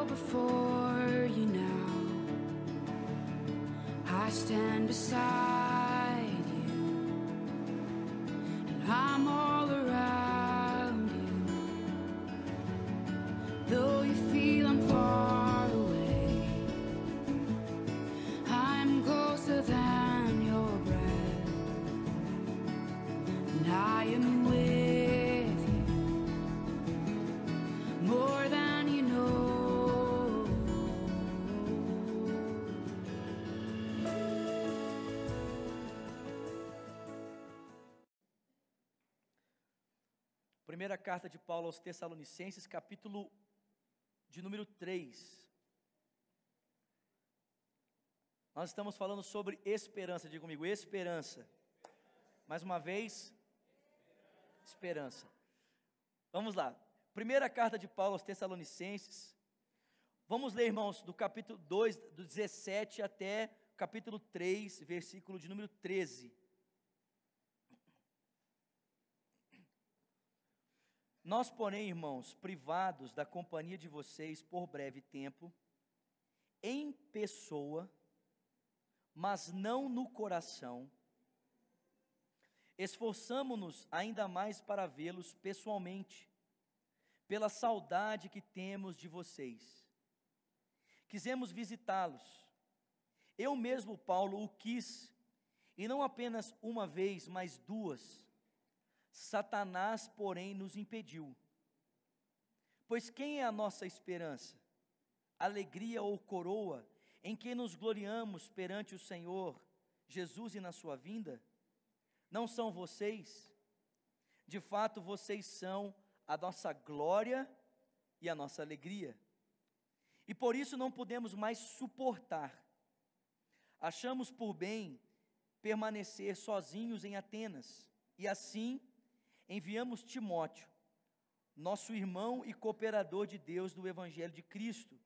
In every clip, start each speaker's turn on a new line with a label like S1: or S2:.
S1: bow before you now. I stand beside you, and I'm all around you. Though you feel I'm far away, I'm closer than your breath, and I am with you more than you know.
S2: Primeira carta de Paulo aos Tessalonicenses, capítulo de número 3. Nós estamos falando sobre esperança. Diga comigo, esperança. Mais uma vez, esperança. Vamos lá. Primeira carta de Paulo aos Tessalonicenses. Vamos ler, irmãos, do capítulo 2, do 17 até capítulo 3, versículo de número 13. Nós, porém, irmãos, privados da companhia de vocês por breve tempo, em pessoa, mas não no coração, esforçamo-nos ainda mais para vê-los pessoalmente, pela saudade que temos de vocês. Quisemos visitá-los. Eu mesmo, Paulo, o quis, e não apenas uma vez, mas duas. Satanás, porém, nos impediu. Pois quem é a nossa esperança? Alegria ou coroa, em que nos gloriamos perante o Senhor Jesus e na sua vinda? Não são vocês? De fato, vocês são a nossa glória e a nossa alegria. E por isso não podemos mais suportar. Achamos por bem permanecer sozinhos em Atenas, e assim enviamos Timóteo, nosso irmão e cooperador de Deus do Evangelho de Cristo,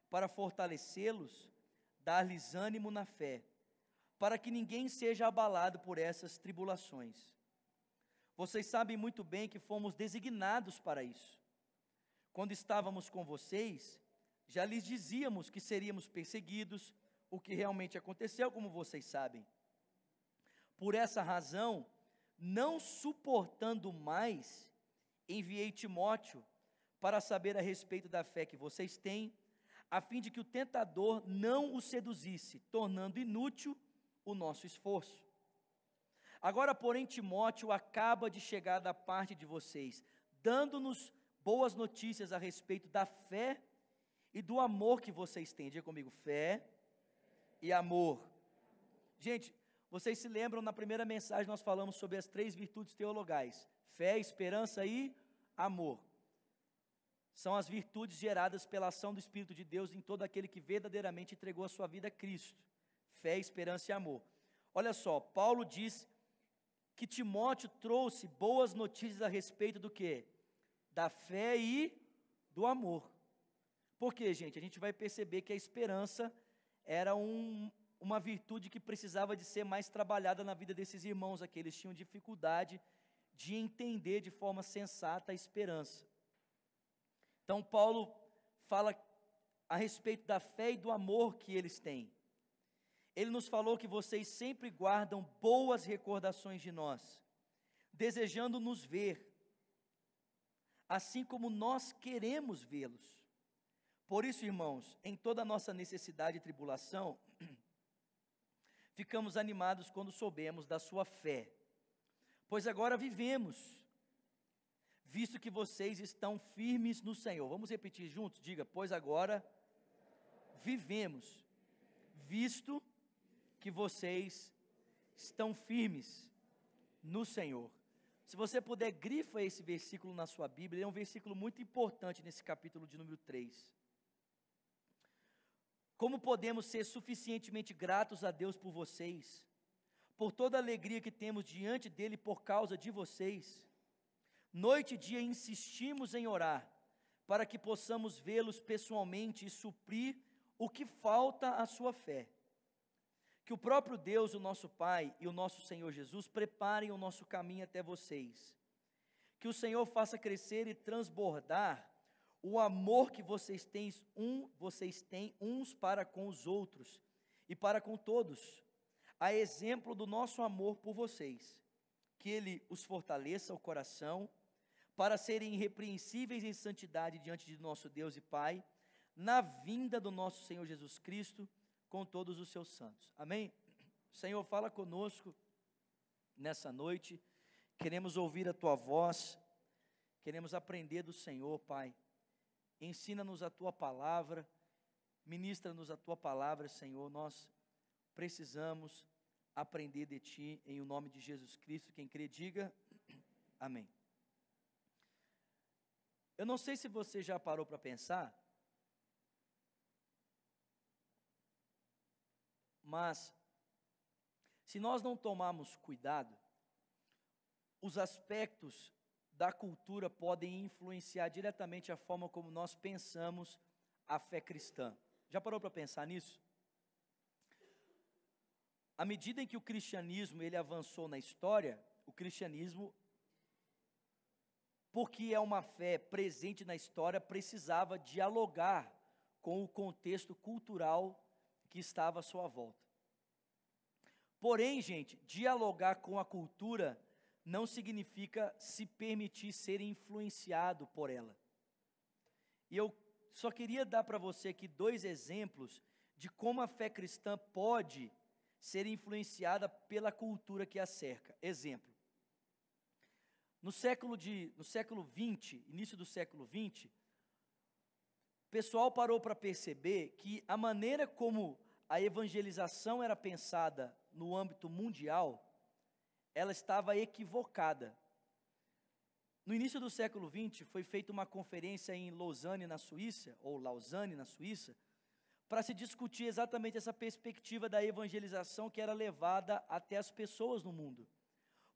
S2: para fortalecê-los, dar-lhes ânimo na fé, para que ninguém seja abalado por essas tribulações. Vocês sabem muito bem que fomos designados para isso. Quando estávamos com vocês, já lhes dizíamos que seríamos perseguidos, o que realmente aconteceu, como vocês sabem. Por essa razão, não suportando mais, enviei Timóteo para saber a respeito da fé que vocês têm, a fim de que o tentador não os seduzisse, tornando inútil o nosso esforço. Agora, porém, Timóteo acaba de chegar da parte de vocês, dando-nos boas notícias a respeito da fé e do amor que vocês têm. Diga comigo, fé e amor. Gente, vocês se lembram, na primeira mensagem nós falamos sobre as 3 virtudes teologais: fé, esperança e amor. São as virtudes geradas pela ação do Espírito de Deus em todo aquele que verdadeiramente entregou a sua vida a Cristo. Fé, esperança e amor. Olha só, Paulo diz que Timóteo trouxe boas notícias a respeito do quê? Da fé e do amor. Por quê, gente? A gente vai perceber que a esperança era uma virtude que precisava de ser mais trabalhada na vida desses irmãos aqui. Eles tinham dificuldade de entender de forma sensata a esperança. Então Paulo fala a respeito da fé e do amor que eles têm. Ele nos falou que vocês sempre guardam boas recordações de nós, desejando nos ver, assim como nós queremos vê-los. Por isso, irmãos, em toda a nossa necessidade e tribulação, ficamos animados quando soubemos da sua fé, pois agora vivemos, visto que vocês estão firmes no Senhor. Vamos repetir juntos? Diga, pois agora vivemos, visto que vocês estão firmes no Senhor. Se você puder, grifa esse versículo na sua Bíblia. É um versículo muito importante nesse capítulo de número 3. Como podemos ser suficientemente gratos a Deus por vocês, por toda a alegria que temos diante dele por causa de vocês? Noite e dia insistimos em orar, para que possamos vê-los pessoalmente e suprir o que falta à sua fé. Que o próprio Deus, o nosso Pai, e o nosso Senhor Jesus preparem o nosso caminho até vocês. Que o Senhor faça crescer e transbordar o amor que vocês têm uns para com os outros e para com todos, a exemplo do nosso amor por vocês, que Ele os fortaleça o coração, para serem irrepreensíveis em santidade diante de nosso Deus e Pai, na vinda do nosso Senhor Jesus Cristo, com todos os seus santos. Amém? Senhor, fala conosco nessa noite, queremos ouvir a Tua voz, queremos aprender do Senhor, Pai. Ensina-nos a Tua palavra, ministra-nos a Tua palavra, Senhor. Nós precisamos aprender de Ti, em o nome de Jesus Cristo. Quem crê, diga amém. Eu não sei se você já parou para pensar, mas se nós não tomarmos cuidado, os aspectos da cultura podem influenciar diretamente a forma como nós pensamos a fé cristã. Já parou para pensar nisso? À medida em que o cristianismo ele avançou na história, o cristianismo, porque é uma fé presente na história, precisava dialogar com o contexto cultural que estava à sua volta. Porém, gente, dialogar com a cultura não significa se permitir ser influenciado por ela. E eu só queria dar para você aqui 2 exemplos de como a fé cristã pode ser influenciada pela cultura que a cerca. Exemplo. No século XX, início do século XX, o pessoal parou para perceber que a maneira como a evangelização era pensada no âmbito mundial, ela estava equivocada. No início do século XX, foi feita uma conferência em Lausanne, na Suíça, para se discutir exatamente essa perspectiva da evangelização que era levada até as pessoas no mundo.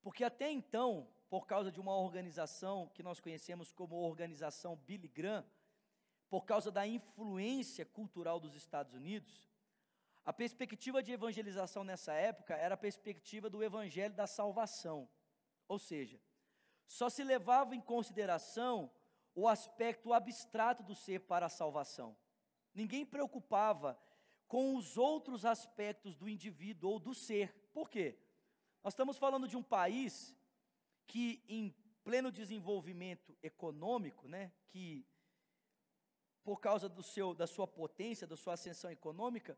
S2: Porque até então, por causa de uma organização que nós conhecemos como Organização Billy Graham, por causa da influência cultural dos Estados Unidos, a perspectiva de evangelização nessa época era a perspectiva do evangelho da salvação. Ou seja, só se levava em consideração o aspecto abstrato do ser para a salvação. Ninguém preocupava com os outros aspectos do indivíduo ou do ser. Por quê? Nós estamos falando de um país que, em pleno desenvolvimento econômico, que por causa da sua potência, da sua ascensão econômica,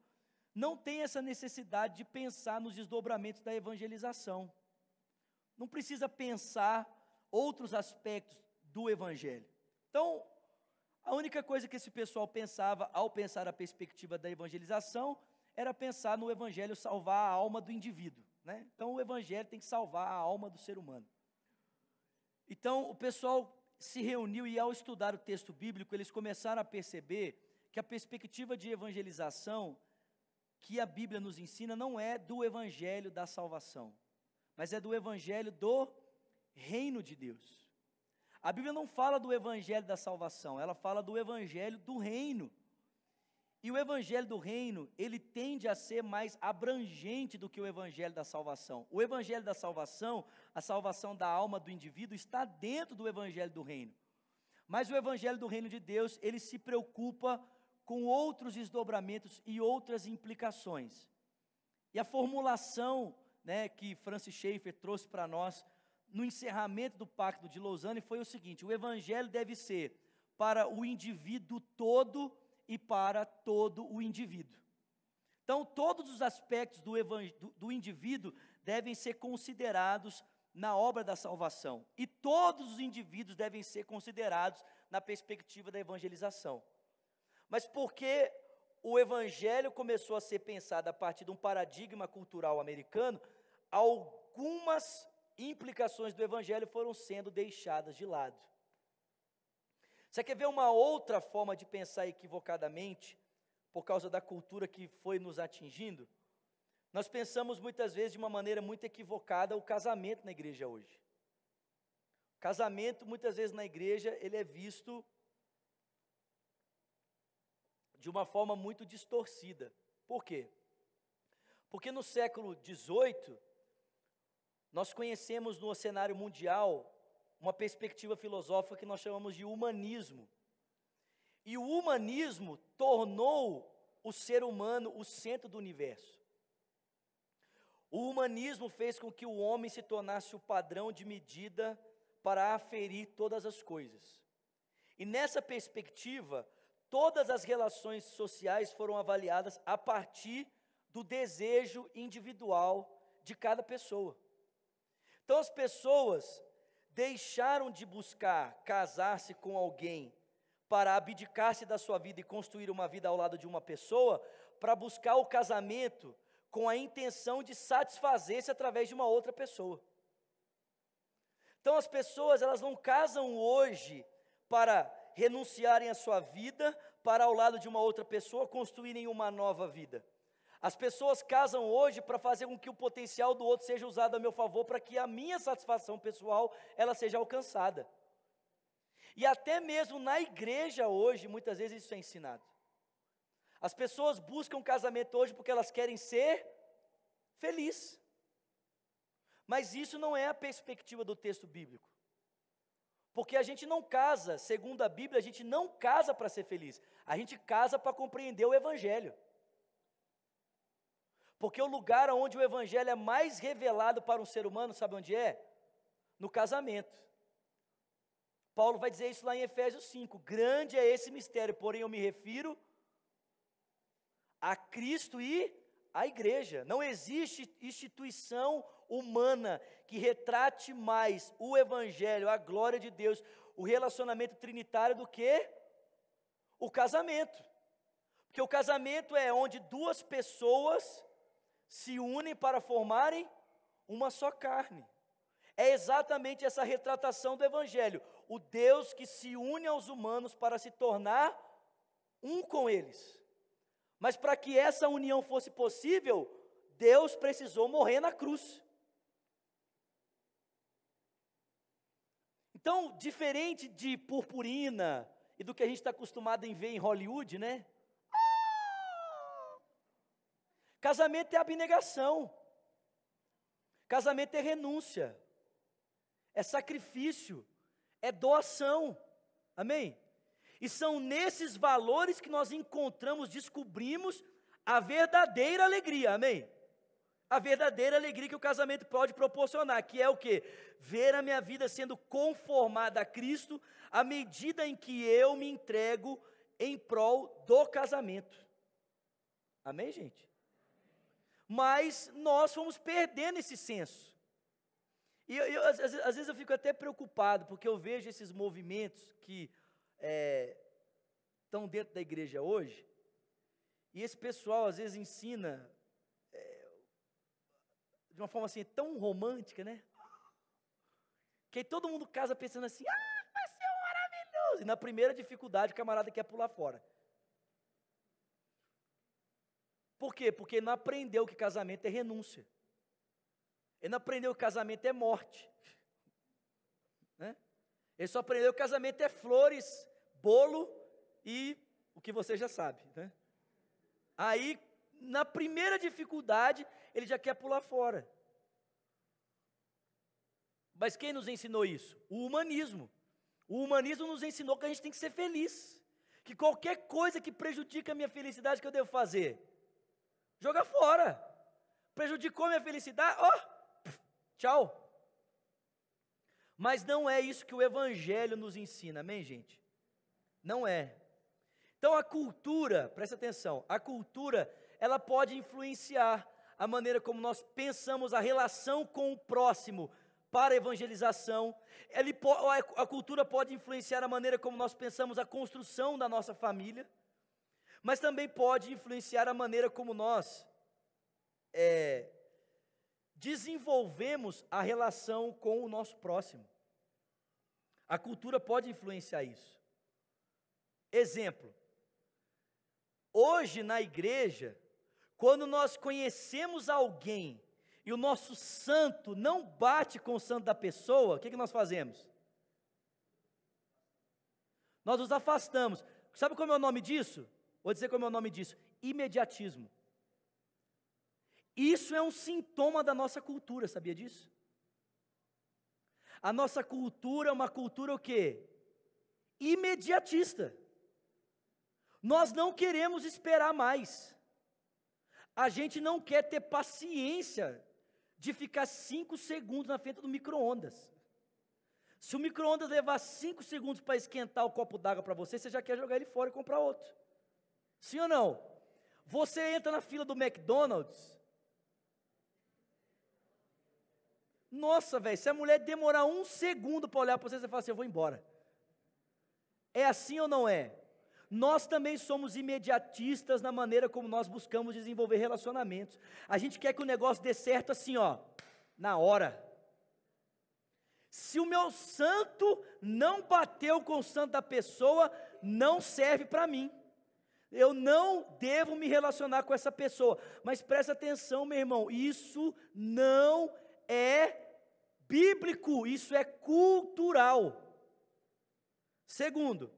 S2: não tem essa necessidade de pensar nos desdobramentos da evangelização. Não precisa pensar outros aspectos do evangelho. Então, a única coisa que esse pessoal pensava, ao pensar a perspectiva da evangelização, era pensar no evangelho salvar a alma do indivíduo. Então, o evangelho tem que salvar a alma do ser humano. Então, o pessoal se reuniu e, ao estudar o texto bíblico, eles começaram a perceber que a perspectiva de evangelização que a Bíblia nos ensina não é do evangelho da salvação, mas é do evangelho do reino de Deus. A Bíblia não fala do evangelho da salvação, ela fala do evangelho do reino. E o evangelho do reino, ele tende a ser mais abrangente do que o evangelho da salvação. O evangelho da salvação, a salvação da alma do indivíduo, está dentro do evangelho do reino. Mas o evangelho do reino de Deus, ele se preocupa com outros desdobramentos e outras implicações. E a formulação, que Francis Schaeffer trouxe para nós no encerramento do Pacto de Lausanne foi o seguinte: o evangelho deve ser para o indivíduo todo e para todo o indivíduo. Então, todos os aspectos do indivíduo devem ser considerados na obra da salvação, e todos os indivíduos devem ser considerados na perspectiva da evangelização. Mas por que o evangelho começou a ser pensado a partir de um paradigma cultural americano, algumas implicações do evangelho foram sendo deixadas de lado. Você quer ver uma outra forma de pensar equivocadamente, por causa da cultura que foi nos atingindo? Nós pensamos muitas vezes de uma maneira muito equivocada o casamento na igreja hoje. O casamento, muitas vezes na igreja, ele é visto de uma forma muito distorcida. Por quê? Porque no século XVIII, nós conhecemos no cenário mundial uma perspectiva filosófica que nós chamamos de humanismo. E o humanismo tornou o ser humano o centro do universo. O humanismo fez com que o homem se tornasse o padrão de medida para aferir todas as coisas. E nessa perspectiva, todas as relações sociais foram avaliadas a partir do desejo individual de cada pessoa. Então as pessoas deixaram de buscar casar-se com alguém para abdicar-se da sua vida e construir uma vida ao lado de uma pessoa, para buscar o casamento com a intenção de satisfazer-se através de uma outra pessoa. Então as pessoas, elas não casam hoje para renunciarem à sua vida, para ao lado de uma outra pessoa construírem uma nova vida. As pessoas casam hoje para fazer com que o potencial do outro seja usado a meu favor, para que a minha satisfação pessoal, ela seja alcançada. E até mesmo na igreja hoje, muitas vezes isso é ensinado. As pessoas buscam casamento hoje porque elas querem ser felizes. Mas isso não é a perspectiva do texto bíblico. Porque a gente não casa, segundo a Bíblia, a gente não casa para ser feliz. A gente casa para compreender o Evangelho. Porque o lugar onde o Evangelho é mais revelado para um ser humano, sabe onde é? No casamento. Paulo vai dizer isso lá em Efésios 5. Grande é esse mistério, porém eu me refiro a Cristo e a igreja. Não existe instituição humana que retrate mais o Evangelho, a glória de Deus, o relacionamento trinitário do que o casamento. Porque o casamento é onde duas pessoas se unem para formarem uma só carne. É exatamente essa retratação do Evangelho. O Deus que se une aos humanos para se tornar um com eles. Mas para que essa união fosse possível, Deus precisou morrer na cruz. Então, diferente de purpurina e do que a gente está acostumado em ver em Hollywood, né? Casamento é abnegação. Casamento é renúncia. É sacrifício. É doação. Amém? E são nesses valores que nós encontramos, descobrimos a verdadeira alegria, amém? A verdadeira alegria que o casamento pode proporcionar, que é o quê? Ver a minha vida sendo conformada a Cristo, à medida em que eu me entrego em prol do casamento. Amém, gente? Mas nós fomos perdendo esse senso. E às vezes eu fico até preocupado, porque eu vejo esses movimentos que estão dentro da igreja hoje, e esse pessoal às vezes ensina de uma forma assim tão romântica, né? Que aí todo mundo casa pensando assim, vai ser maravilhoso, e na primeira dificuldade o camarada quer pular fora. Por quê? Porque não aprendeu que casamento é renúncia. Ele não aprendeu que casamento é morte, né? Ele só aprendeu que casamento é flores, bolo e o que você já sabe, né? Aí, na primeira dificuldade, ele já quer pular fora. Mas quem nos ensinou isso? O humanismo. O humanismo nos ensinou que a gente tem que ser feliz. Que qualquer coisa que prejudica a minha felicidade, que eu devo fazer? Joga fora. Prejudicou a minha felicidade? Tchau. Mas não é isso que o Evangelho nos ensina, amém, gente? Não é. Então a cultura, presta atenção, a cultura, ela pode influenciar a maneira como nós pensamos a relação com o próximo para a evangelização. A cultura pode influenciar a maneira como nós pensamos a construção da nossa família, mas também pode influenciar a maneira como nós desenvolvemos a relação com o nosso próximo. A cultura pode influenciar isso. Exemplo, hoje na igreja, quando nós conhecemos alguém e o nosso santo não bate com o santo da pessoa, o que nós fazemos? Nós nos afastamos. Sabe como é o nome disso? Vou dizer como é o nome disso: imediatismo. Isso é um sintoma da nossa cultura, sabia disso? A nossa cultura é uma cultura o quê? Imediatista. Nós não queremos esperar mais. A gente não quer ter paciência de ficar 5 segundos na frente do micro-ondas. Se o micro-ondas levar 5 segundos para esquentar o copo d'água para você, você já quer jogar ele fora e comprar outro. Sim ou não? Você entra na fila do McDonald's. Nossa, velho, se a mulher demorar 1 segundo para olhar para você, você fala assim, eu vou embora. É assim ou não é? Nós também somos imediatistas na maneira como nós buscamos desenvolver relacionamentos. A gente quer que o negócio dê certo assim, ó, na hora. Se o meu santo não bateu com o santo da pessoa, não serve para mim. Eu não devo me relacionar com essa pessoa. Mas presta atenção, meu irmão, isso não é bíblico, isso é cultural. Segundo,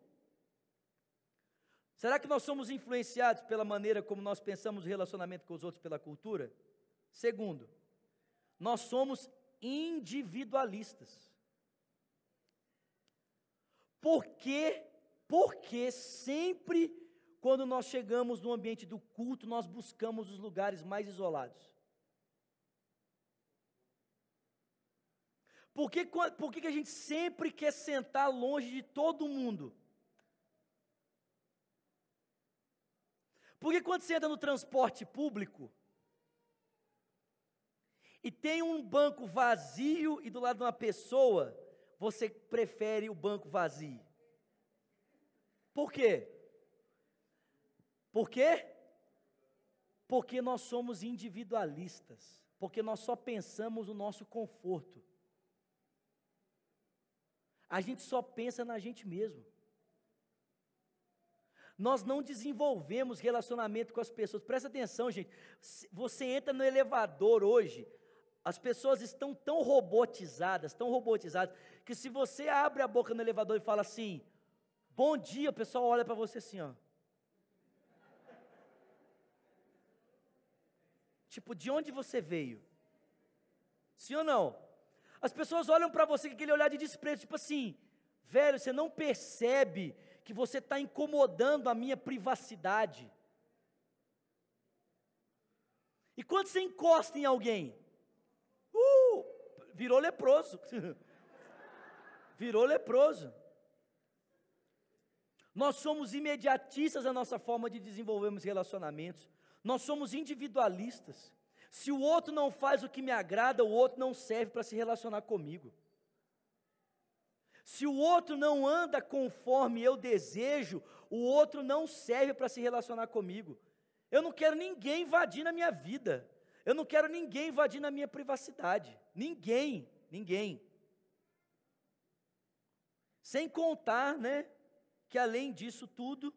S2: será que nós somos influenciados pela maneira como nós pensamos o relacionamento com os outros pela cultura? Segundo, nós somos individualistas. Por quê? Porque sempre quando nós chegamos no ambiente do culto, nós buscamos os lugares mais isolados. Por que a gente sempre quer sentar longe de todo mundo? Porque quando você entra no transporte público, e tem um banco vazio e do lado de uma pessoa, você prefere o banco vazio. Por quê? Por quê? Porque nós somos individualistas, porque nós só pensamos no nosso conforto. A gente só pensa na gente mesmo. Nós não desenvolvemos relacionamento com as pessoas. Presta atenção, gente. Você entra no elevador hoje, as pessoas estão tão robotizadas, que se você abre a boca no elevador e fala assim, bom dia, o pessoal olha para você assim, ó. Tipo, de onde você veio? Sim ou não? As pessoas olham para você com aquele olhar de desprezo, tipo assim, velho, você não percebe que você está incomodando a minha privacidade. E quando você encosta em alguém, virou leproso. Virou leproso. Nós somos imediatistas na nossa forma de desenvolvermos relacionamentos. Nós somos individualistas. Se o outro não faz o que me agrada, o outro não serve para se relacionar comigo. Se o outro não anda conforme eu desejo, o outro não serve para se relacionar comigo. Eu não quero ninguém invadir na minha vida. Eu não quero ninguém invadir na minha privacidade. Ninguém. Sem contar, né, que além disso tudo,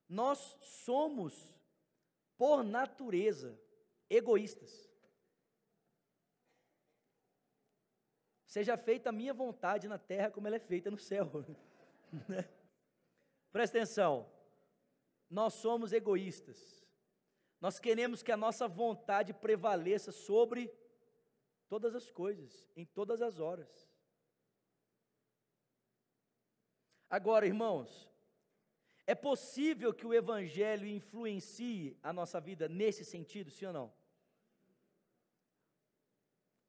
S2: nós somos, por natureza, egoístas. Seja feita a minha vontade na terra como ela é feita no céu. Presta atenção, nós somos egoístas. Nós queremos que a nossa vontade prevaleça sobre todas as coisas, em todas as horas. Agora, irmãos, é possível que o Evangelho influencie a nossa vida nesse sentido, sim ou não?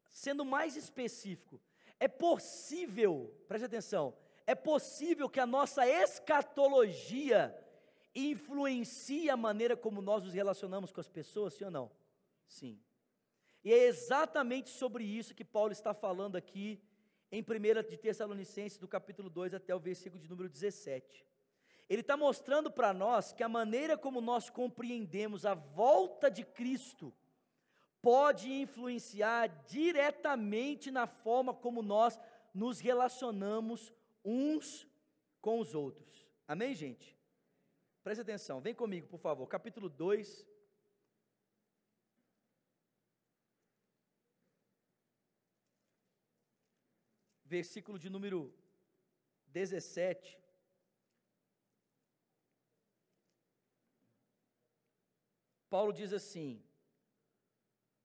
S2: Sendo mais específico, é possível, preste atenção, é possível que a nossa escatologia influencie a maneira como nós nos relacionamos com as pessoas, sim ou não? Sim. E é exatamente sobre isso que Paulo está falando aqui em 1 de Tessalonicenses, do capítulo 2 até o versículo de número 17. Ele está mostrando para nós que a maneira como nós compreendemos a volta de Cristo pode influenciar diretamente na forma como nós nos relacionamos uns com os outros. Amém, gente? Preste atenção, vem comigo, por favor, capítulo 2. Versículo de número 17. Paulo diz assim: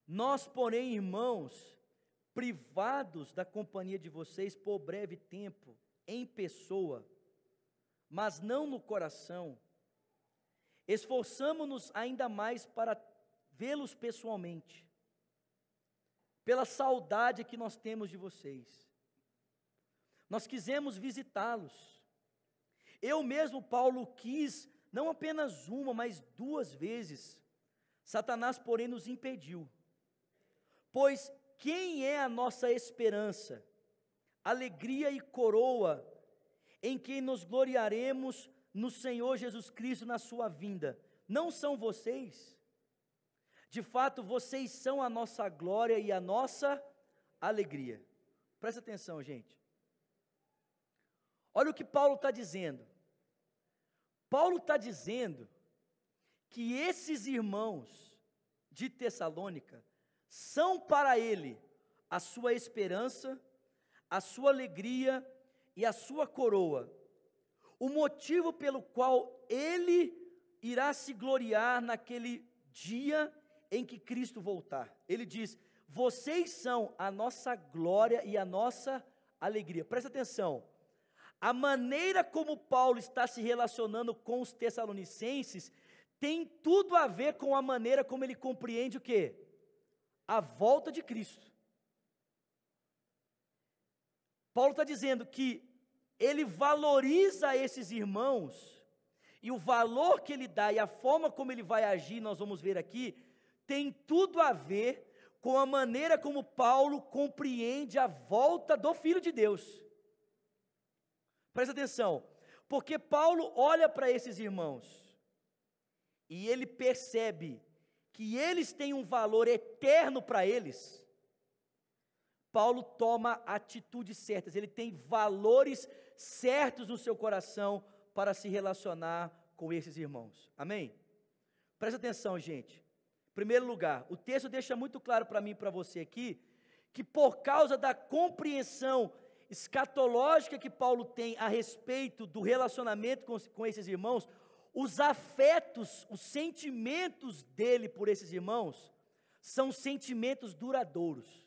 S2: nós, porém, irmãos, privados da companhia de vocês por breve tempo, em pessoa, mas não no coração, esforçamo-nos ainda mais para vê-los pessoalmente, pela saudade que nós temos de vocês. Nós quisemos visitá-los. Eu mesmo, Paulo, quis, não apenas uma, mas 2 vezes. Satanás, porém, nos impediu. Pois quem é a nossa esperança, alegria e coroa, em quem nos gloriaremos no Senhor Jesus Cristo na sua vinda? Não são vocês? De fato, vocês são a nossa glória e a nossa alegria. Presta atenção, gente. Olha o que Paulo está dizendo. Paulo está dizendo que esses irmãos de Tessalônica são para ele a sua esperança, a sua alegria e a sua coroa. O motivo pelo qual ele irá se gloriar naquele dia em que Cristo voltar. Ele diz: vocês são a nossa glória e a nossa alegria. Presta atenção. A maneira como Paulo está se relacionando com os tessalonicenses tem tudo a ver com a maneira como ele compreende o quê? A volta de Cristo. Paulo está dizendo que ele valoriza esses irmãos, e o valor que ele dá e a forma como ele vai agir, nós vamos ver aqui, tem tudo a ver com a maneira como Paulo compreende a volta do Filho de Deus. Presta atenção, porque Paulo olha para esses irmãos, e ele percebe que eles têm um valor eterno para eles. Paulo toma atitudes certas, ele tem valores certos no seu coração para se relacionar com esses irmãos. Amém? Presta atenção, gente. Em primeiro lugar, o texto deixa muito claro para mim e para você aqui, que por causa da compreensão escatológica que Paulo tem a respeito do relacionamento com esses irmãos, os afetos, os sentimentos dele por esses irmãos, são sentimentos duradouros.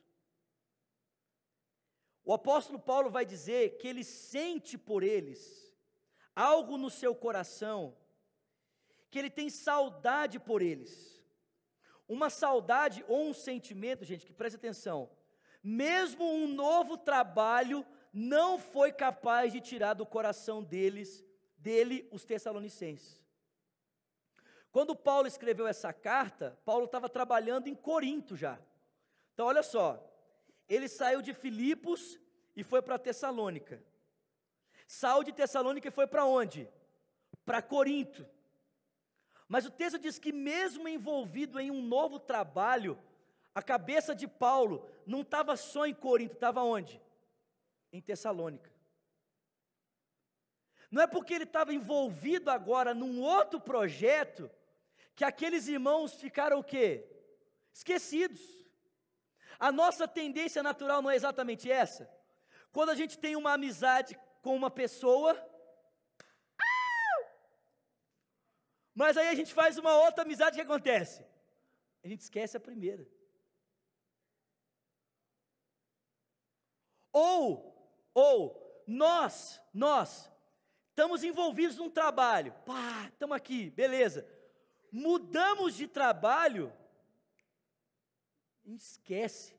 S2: O apóstolo Paulo vai dizer que ele sente por eles algo no seu coração, que ele tem saudade por eles. Uma saudade ou um sentimento, gente, que preste atenção, mesmo um novo trabalho não foi capaz de tirar do coração dele, os tessalonicenses. Quando Paulo escreveu essa carta, Paulo estava trabalhando em Corinto já. Então olha só, ele saiu de Filipos e foi para Tessalônica. Saiu de Tessalônica e foi para onde? Para Corinto. Mas o texto diz que mesmo envolvido em um novo trabalho, a cabeça de Paulo não estava só em Corinto, estava onde? Em Tessalônica. Não é porque ele estava envolvido agora num outro projeto, que aqueles irmãos ficaram o quê? Esquecidos. A nossa tendência natural não é exatamente essa? Quando a gente tem uma amizade com uma pessoa, mas aí a gente faz uma outra amizade, o que acontece? A gente esquece a primeira. Ou nós estamos envolvidos num trabalho, estamos aqui, beleza, mudamos de trabalho, a gente esquece.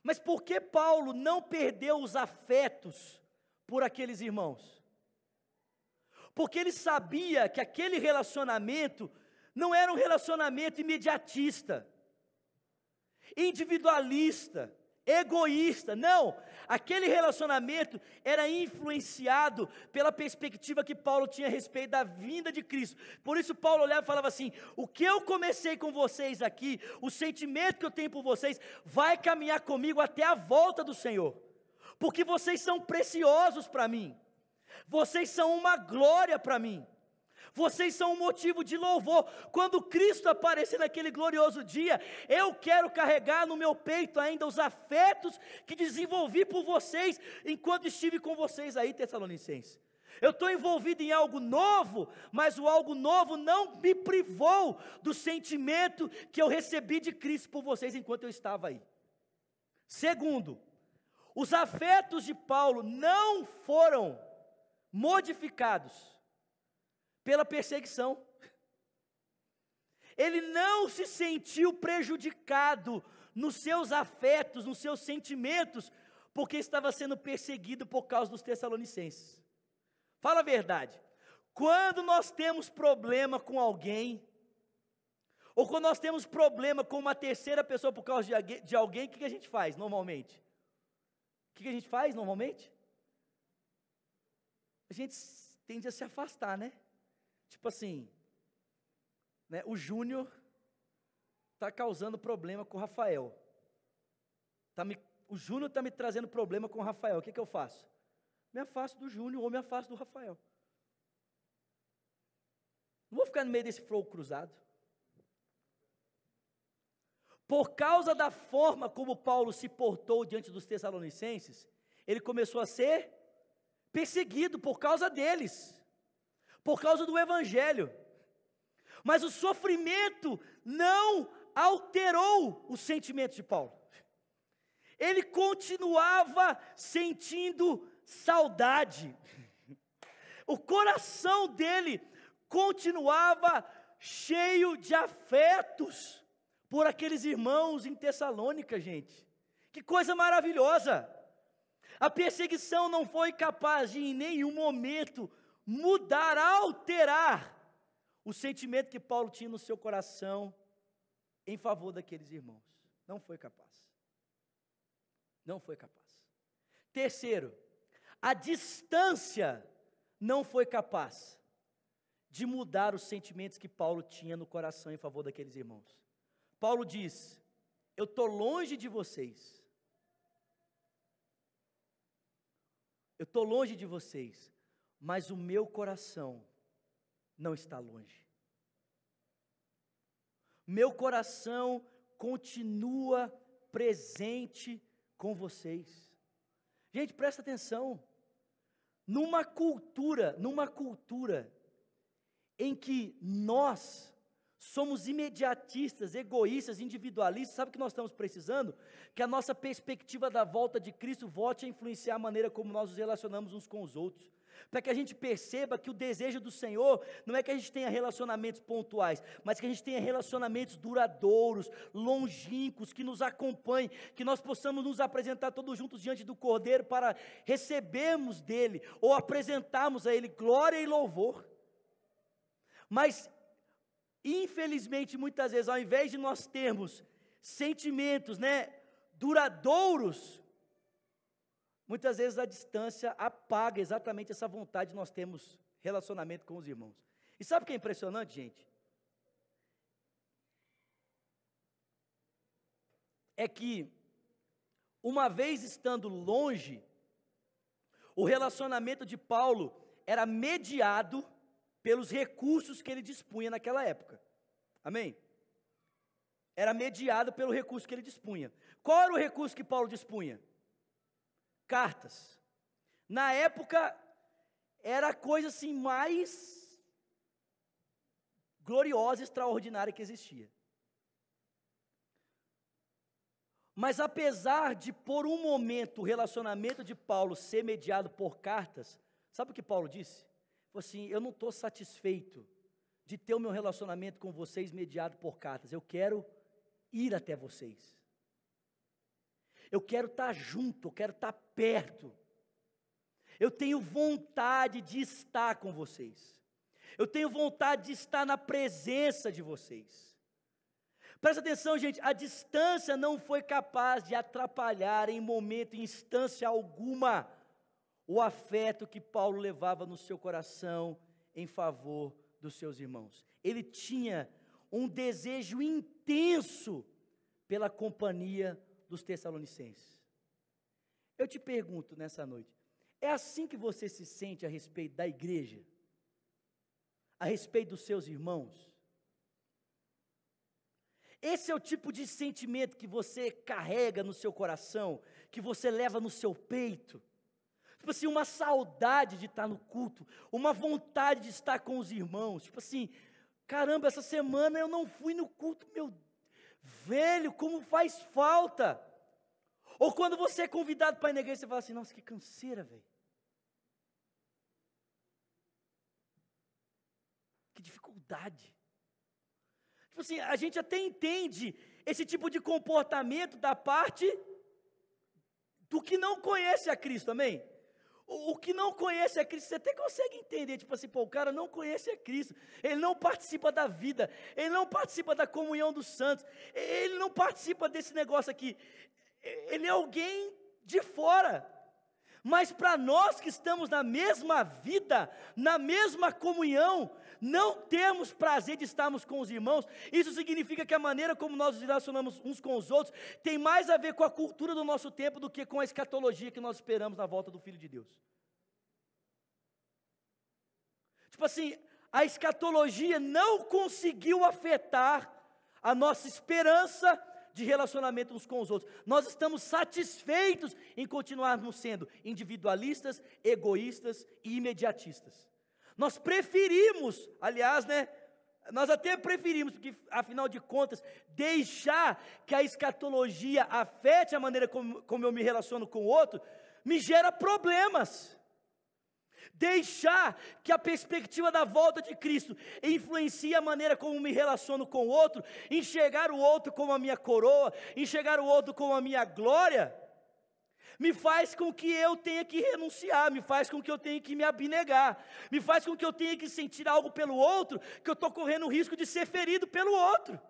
S2: Mas por que Paulo não perdeu os afetos por aqueles irmãos? Porque ele sabia que aquele relacionamento não era um relacionamento imediatista, individualista, egoísta, não, aquele relacionamento era influenciado pela perspectiva que Paulo tinha a respeito da vinda de Cristo. Por isso Paulo olhava e falava assim: o que eu comecei com vocês aqui, o sentimento que eu tenho por vocês, vai caminhar comigo até a volta do Senhor, porque vocês são preciosos para mim, vocês são uma glória para mim, vocês são um motivo de louvor. Quando Cristo aparecer naquele glorioso dia, eu quero carregar no meu peito ainda os afetos que desenvolvi por vocês, enquanto estive com vocês aí, Tessalonicenses. Eu estou envolvido em algo novo, mas o algo novo não me privou do sentimento que eu recebi de Cristo por vocês enquanto eu estava aí. Segundo, os afetos de Paulo não foram modificados pela perseguição. Ele não se sentiu prejudicado nos seus afetos, nos seus sentimentos, porque estava sendo perseguido por causa dos tessalonicenses. Fala a verdade. Quando nós temos problema com alguém, ou quando nós temos problema com uma terceira pessoa por causa de alguém, o que a gente faz normalmente? O que a gente faz normalmente? A gente tende a se afastar, né? Tipo assim, né? O Júnior está causando problema com o Rafael. O Júnior está me trazendo problema com o Rafael. O que eu faço? Me afasto do Júnior ou me afasto do Rafael. Não vou ficar no meio desse fogo cruzado. Por causa da forma como Paulo se portou diante dos tessalonicenses, ele começou a ser perseguido por causa deles, por causa do evangelho. Mas o sofrimento não alterou os sentimentos de Paulo. Ele continuava sentindo saudade. O coração dele continuava cheio de afetos por aqueles irmãos em Tessalônica, gente. Que coisa maravilhosa! A perseguição não foi capaz de em nenhum momento mudar, alterar o sentimento que Paulo tinha no seu coração em favor daqueles irmãos. Não foi capaz. Não foi capaz. Terceiro, a distância não foi capaz de mudar os sentimentos que Paulo tinha no coração em favor daqueles irmãos. Paulo diz: eu estou longe de vocês. Eu estou longe de vocês, mas o meu coração não está longe. Meu coração continua presente com vocês. Gente, presta atenção. Numa cultura em que nós somos imediatistas, egoístas, individualistas, sabe o que nós estamos precisando? Que a nossa perspectiva da volta de Cristo volte a influenciar a maneira como nós nos relacionamos uns com os outros. Para que a gente perceba que o desejo do Senhor não é que a gente tenha relacionamentos pontuais, mas que a gente tenha relacionamentos duradouros, longínquos, que nos acompanhem, que nós possamos nos apresentar todos juntos diante do Cordeiro para recebermos dele, ou apresentarmos a ele glória e louvor. Mas infelizmente, muitas vezes, ao invés de nós termos sentimentos, duradouros, muitas vezes a distância apaga exatamente essa vontade de nós termos relacionamento com os irmãos. E sabe o que é impressionante, gente? É que, uma vez estando longe, o relacionamento de Paulo era mediado pelos recursos que ele dispunha naquela época. Amém? Era mediado pelo recurso que ele dispunha. Qual era o recurso que Paulo dispunha? Cartas. Na época, era a coisa assim mais gloriosa, extraordinária que existia. Mas apesar de, por um momento, o relacionamento de Paulo ser mediado por cartas, sabe o que Paulo disse? Falou assim: eu não estou satisfeito de ter o meu relacionamento com vocês mediado por cartas, eu quero ir até vocês, eu quero estar junto, eu quero estar perto, eu tenho vontade de estar com vocês, eu tenho vontade de estar na presença de vocês. Presta atenção, gente, a distância não foi capaz de atrapalhar em momento, em instância alguma, o afeto que Paulo levava no seu coração em favor dos seus irmãos. Ele tinha um desejo intenso pela companhia dos tessalonicenses. Eu te pergunto nessa noite, é assim que você se sente a respeito da igreja? A respeito dos seus irmãos? Esse é o tipo de sentimento que você carrega no seu coração, que você leva no seu peito? Tipo assim, uma saudade de estar no culto, uma vontade de estar com os irmãos. Tipo assim, caramba, essa semana eu não fui no culto, meu velho, como faz falta. Ou quando você é convidado para ir na igreja, você fala assim: nossa, que canseira, velho. dificuldade. Tipo assim, a gente até entende esse tipo de comportamento da parte do que não conhece a Cristo, amém? O que não conhece a Cristo, você até consegue entender, tipo assim, pô, o cara não conhece a Cristo, ele não participa da vida, ele não participa da comunhão dos santos, ele não participa desse negócio aqui, ele é alguém de fora. Mas para nós que estamos na mesma vida, na mesma comunhão, não temos prazer de estarmos com os irmãos. Isso significa que a maneira como nós nos relacionamos uns com os outros tem mais a ver com a cultura do nosso tempo do que com a escatologia que nós esperamos na volta do Filho de Deus. Tipo assim, a escatologia não conseguiu afetar a nossa esperança de relacionamento uns com os outros. Nós estamos satisfeitos em continuarmos sendo individualistas, egoístas e imediatistas. Nós preferimos, aliás, nós até preferimos, porque afinal de contas, deixar que a escatologia afete a maneira como eu me relaciono com o outro, me gera problemas. Deixar que a perspectiva da volta de Cristo influencie a maneira como me relaciono com o outro, enxergar o outro como a minha coroa, enxergar o outro como a minha glória, me faz com que eu tenha que renunciar, me faz com que eu tenha que me abnegar, me faz com que eu tenha que sentir algo pelo outro, que eu estou correndo o risco de ser ferido pelo outro.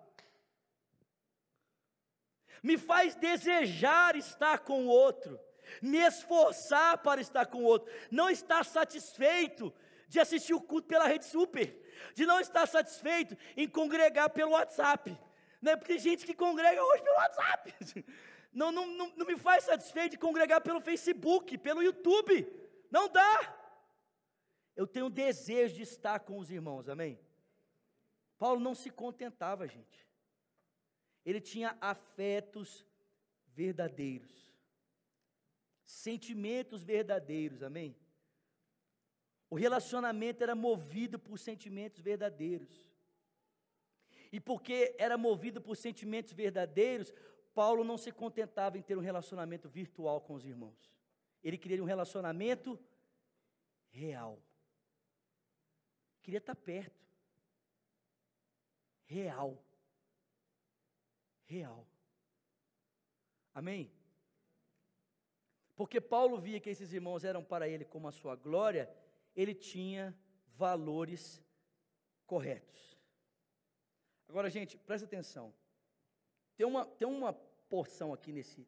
S2: Me faz desejar estar com o outro, me esforçar para estar com o outro, não estar satisfeito de assistir o culto pela Rede Super, de não estar satisfeito em congregar pelo WhatsApp, né? Porque tem gente que congrega hoje pelo WhatsApp, não me faz satisfeito de congregar pelo Facebook, pelo YouTube, não dá. Eu tenho desejo de estar com os irmãos, amém? Paulo não se contentava, gente, ele tinha afetos verdadeiros, sentimentos verdadeiros, amém? O relacionamento era movido por sentimentos verdadeiros. E porque era movido por sentimentos verdadeiros, Paulo não se contentava em ter um relacionamento virtual com os irmãos. Ele queria um relacionamento real. Queria estar perto. Real. Real. Amém? Porque Paulo via que esses irmãos eram para ele como a sua glória, ele tinha valores corretos. Agora, gente, presta atenção. Tem uma porção aqui nesse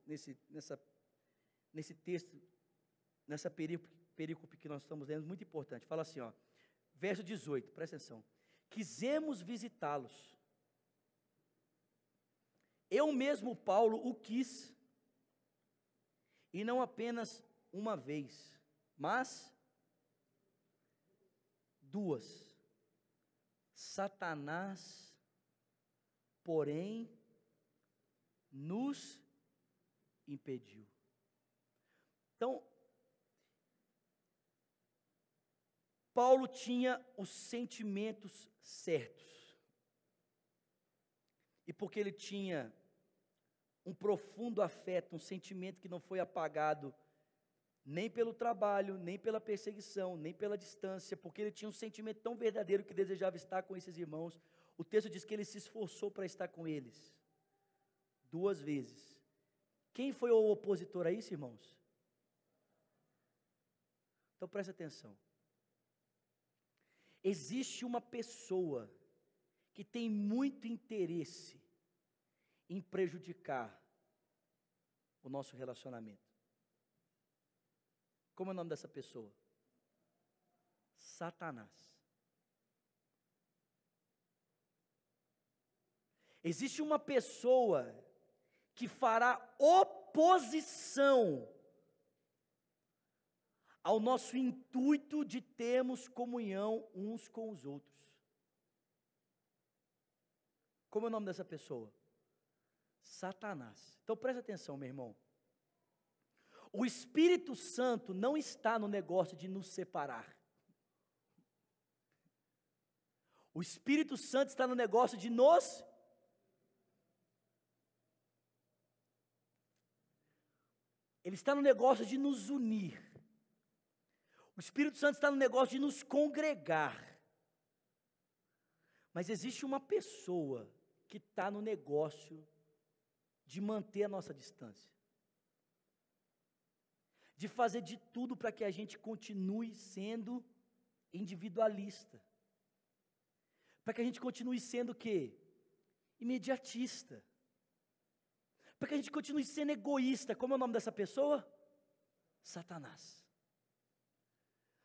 S2: texto, nessa perícope que nós estamos lendo, muito importante. Fala assim, ó, verso 18, presta atenção. Quisemos visitá-los. Eu mesmo, Paulo, o quis. E não apenas uma vez, mas duas. Satanás, porém, nos impediu. Então, Paulo tinha os sentimentos certos. E porque ele tinha um profundo afeto, um sentimento que não foi apagado nem pelo trabalho, nem pela perseguição, nem pela distância, porque ele tinha um sentimento tão verdadeiro que desejava estar com esses irmãos. O texto diz que ele se esforçou para estar com eles 2 vezes. Quem foi o opositor a isso, irmãos? Então presta atenção. Existe uma pessoa que tem muito interesse em prejudicar o nosso relacionamento. Como é o nome dessa pessoa? Satanás. Existe uma pessoa que fará oposição ao nosso intuito de termos comunhão uns com os outros. Como é o nome dessa pessoa? Satanás. Então presta atenção, meu irmão. O Espírito Santo não está no negócio de nos separar. O Espírito Santo está no negócio de nos... Ele está no negócio de nos unir. O Espírito Santo está no negócio de nos congregar. Mas existe uma pessoa que está no negócio de manter a nossa distância, de fazer de tudo para que a gente continue sendo individualista, para que a gente continue sendo o quê? Imediatista, para que a gente continue sendo egoísta. Como é o nome dessa pessoa? Satanás.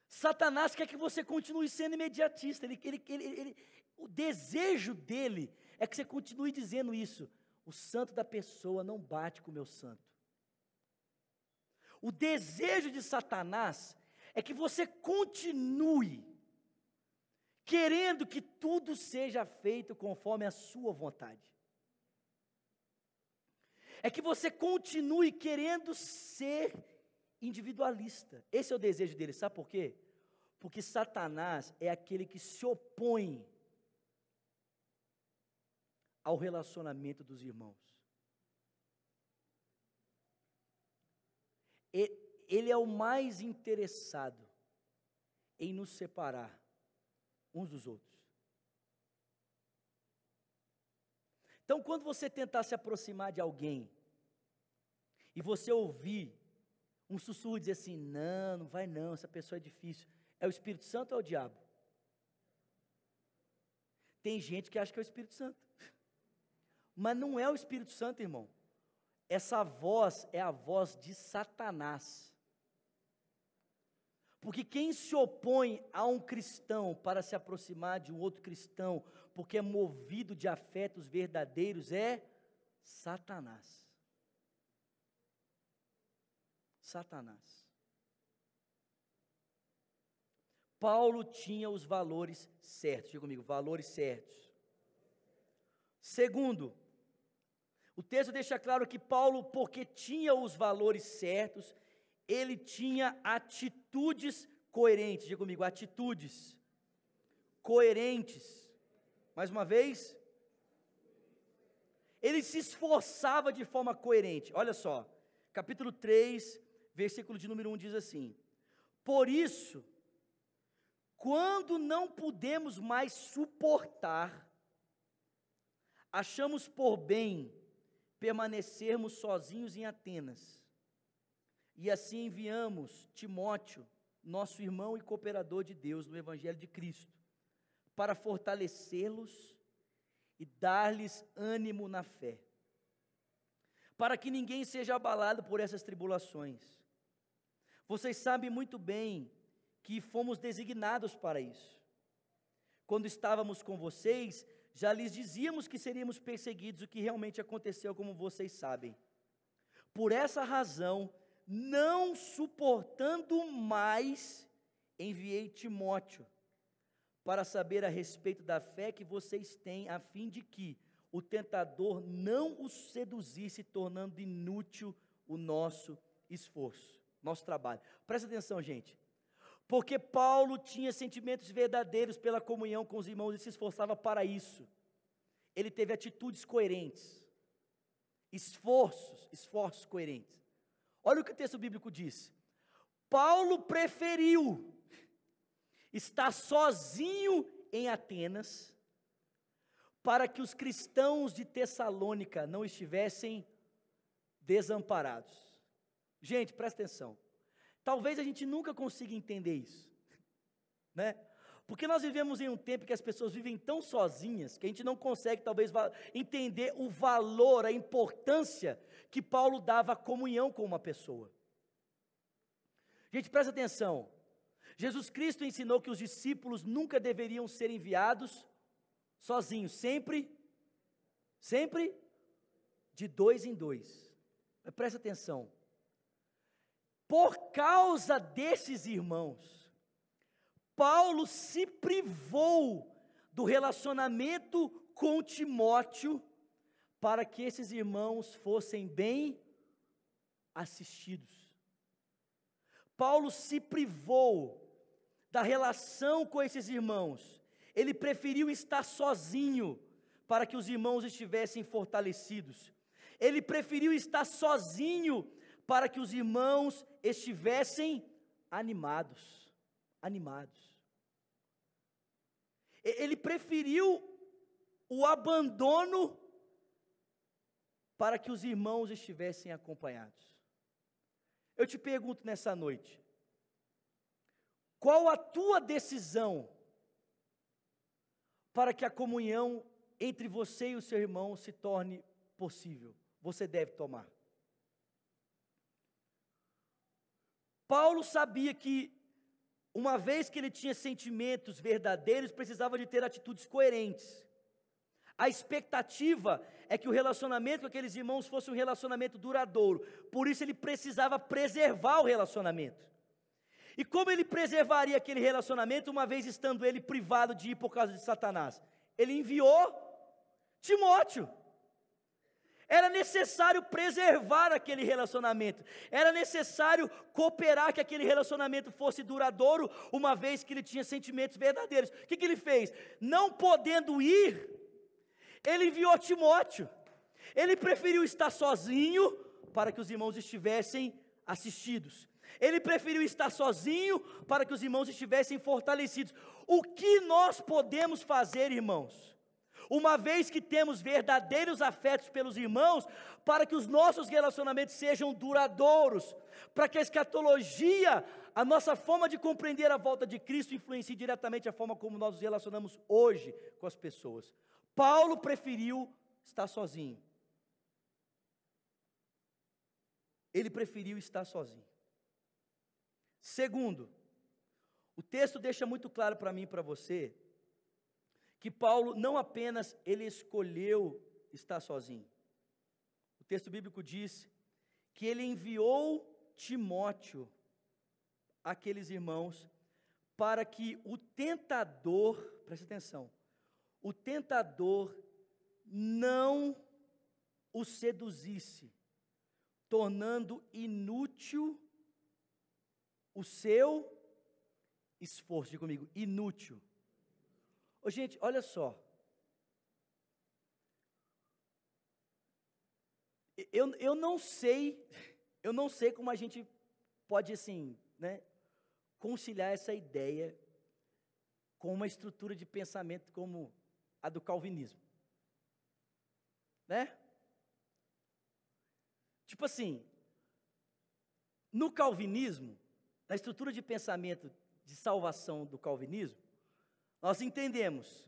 S2: Satanás quer que você continue sendo imediatista. O desejo dele é que você continue dizendo isso: o santo da pessoa não bate com o meu santo. O desejo de Satanás é que você continue querendo que tudo seja feito conforme a sua vontade. É que você continue querendo ser individualista. Esse é o desejo dele, sabe por quê? Porque Satanás é aquele que se opõe ao relacionamento dos irmãos. Ele é o mais interessado em nos separar uns dos outros. Então, quando você tentar se aproximar de alguém e você ouvir um sussurro dizer assim: não, não vai não, essa pessoa é difícil, é o Espírito Santo ou é o diabo? Tem gente que acha que é o Espírito Santo, mas não é o Espírito Santo, irmão. Essa voz é a voz de Satanás. Porque quem se opõe a um cristão para se aproximar de um outro cristão, porque é movido de afetos verdadeiros, é Satanás. Satanás. Paulo tinha os valores certos. Diga comigo, valores certos. Segundo, o texto deixa claro que Paulo, porque tinha os valores certos, ele tinha atitudes coerentes. Diga comigo, atitudes coerentes. Mais uma vez, ele se esforçava de forma coerente. Olha só, capítulo 3, versículo de número 1 diz assim: por isso, quando não pudemos mais suportar, achamos por bem permanecermos sozinhos em Atenas. E assim enviamos Timóteo, nosso irmão e cooperador de Deus no Evangelho de Cristo, para fortalecê-los e dar-lhes ânimo na fé, para que ninguém seja abalado por essas tribulações. Vocês sabem muito bem que fomos designados para isso. Quando estávamos com vocês, já lhes dizíamos que seríamos perseguidos, o que realmente aconteceu, como vocês sabem. Por essa razão, não suportando mais, enviei Timóteo, para saber a respeito da fé que vocês têm, a fim de que o tentador não os seduzisse, tornando inútil o nosso esforço, nosso trabalho. Presta atenção, gente. Porque Paulo tinha sentimentos verdadeiros pela comunhão com os irmãos e se esforçava para isso. Ele teve atitudes coerentes, esforços coerentes. Olha o que o texto bíblico diz: Paulo preferiu estar sozinho em Atenas, para que os cristãos de Tessalônica não estivessem desamparados. Gente, presta atenção. Talvez a gente nunca consiga entender isso, né? Porque nós vivemos em um tempo que as pessoas vivem tão sozinhas, que a gente não consegue talvez entender o valor, a importância que Paulo dava à comunhão com uma pessoa. Gente, presta atenção. Jesus Cristo ensinou que os discípulos nunca deveriam ser enviados sozinhos, sempre de dois em dois. Mas presta atenção. Por causa desses irmãos, Paulo se privou do relacionamento com Timóteo, para que esses irmãos fossem bem assistidos. Paulo se privou da relação com esses irmãos. Ele preferiu estar sozinho para que os irmãos estivessem fortalecidos. Ele preferiu estar sozinho para que os irmãos estivessem animados. Ele preferiu o abandono para que os irmãos estivessem acompanhados. Eu te pergunto nessa noite, qual a tua decisão para que a comunhão entre você e o seu irmão se torne possível? Você deve tomar. Paulo sabia que, uma vez que ele tinha sentimentos verdadeiros, precisava de ter atitudes coerentes. A expectativa é que o relacionamento com aqueles irmãos fosse um relacionamento duradouro. Por isso ele precisava preservar o relacionamento. E como ele preservaria aquele relacionamento, uma vez estando ele privado de ir por causa de Satanás? Ele enviou Timóteo. Era necessário preservar aquele relacionamento. Era necessário cooperar que aquele relacionamento fosse duradouro, uma vez que ele tinha sentimentos verdadeiros. O que ele fez? Não podendo ir, ele enviou Timóteo. Ele preferiu estar sozinho para que os irmãos estivessem assistidos. Ele preferiu estar sozinho para que os irmãos estivessem fortalecidos. O que nós podemos fazer, irmãos? Uma vez que temos verdadeiros afetos pelos irmãos, para que os nossos relacionamentos sejam duradouros, para que a escatologia, a nossa forma de compreender a volta de Cristo, influencie diretamente a forma como nós nos relacionamos hoje com as pessoas. Paulo preferiu estar sozinho. Ele preferiu estar sozinho. Segundo, o texto deixa muito claro para mim e para você, que Paulo não apenas ele escolheu estar sozinho. O texto bíblico diz que ele enviou Timóteo àqueles irmãos para que o tentador, preste atenção, o tentador não o seduzisse, tornando inútil o seu esforço. Diga comigo, inútil. Ô, gente, olha só. Eu não sei como a gente pode, assim, né, conciliar essa ideia com uma estrutura de pensamento como a do calvinismo, né? Tipo assim, no calvinismo, na estrutura de pensamento de salvação do calvinismo, nós entendemos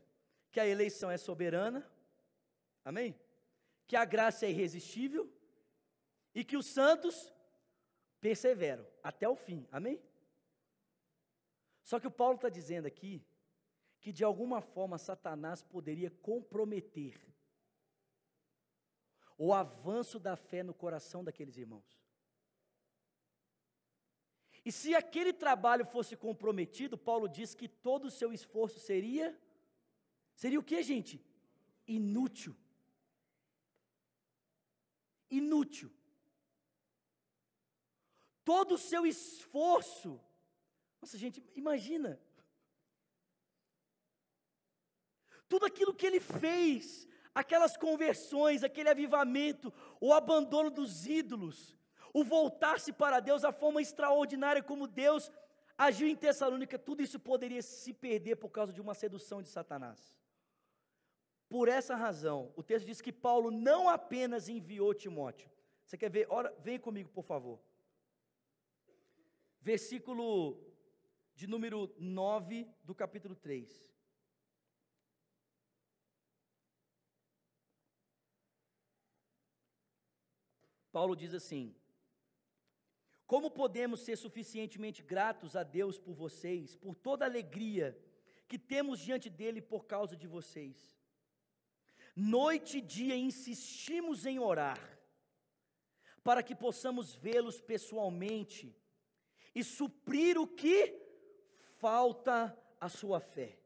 S2: que a eleição é soberana, amém? Que a graça é irresistível e que os santos perseveram até o fim, amém? Só que o Paulo está dizendo aqui que de alguma forma Satanás poderia comprometer o avanço da fé no coração daqueles irmãos. E se aquele trabalho fosse comprometido, Paulo diz que todo o seu esforço seria o que, gente? Inútil. Inútil. Todo o seu esforço, nossa gente, imagina, tudo aquilo que ele fez, aquelas conversões, aquele avivamento, o abandono dos ídolos, o voltar-se para Deus, a forma extraordinária como Deus agiu em Tessalônica, tudo isso poderia se perder por causa de uma sedução de Satanás. Por essa razão, o texto diz que Paulo não apenas enviou Timóteo. Você quer ver? Ora, vem comigo, por favor. Versículo de número 9 do capítulo 3. Paulo diz assim: como podemos ser suficientemente gratos a Deus por vocês, por toda a alegria que temos diante dele por causa de vocês? Noite e dia insistimos em orar, para que possamos vê-los pessoalmente e suprir o que falta à sua fé.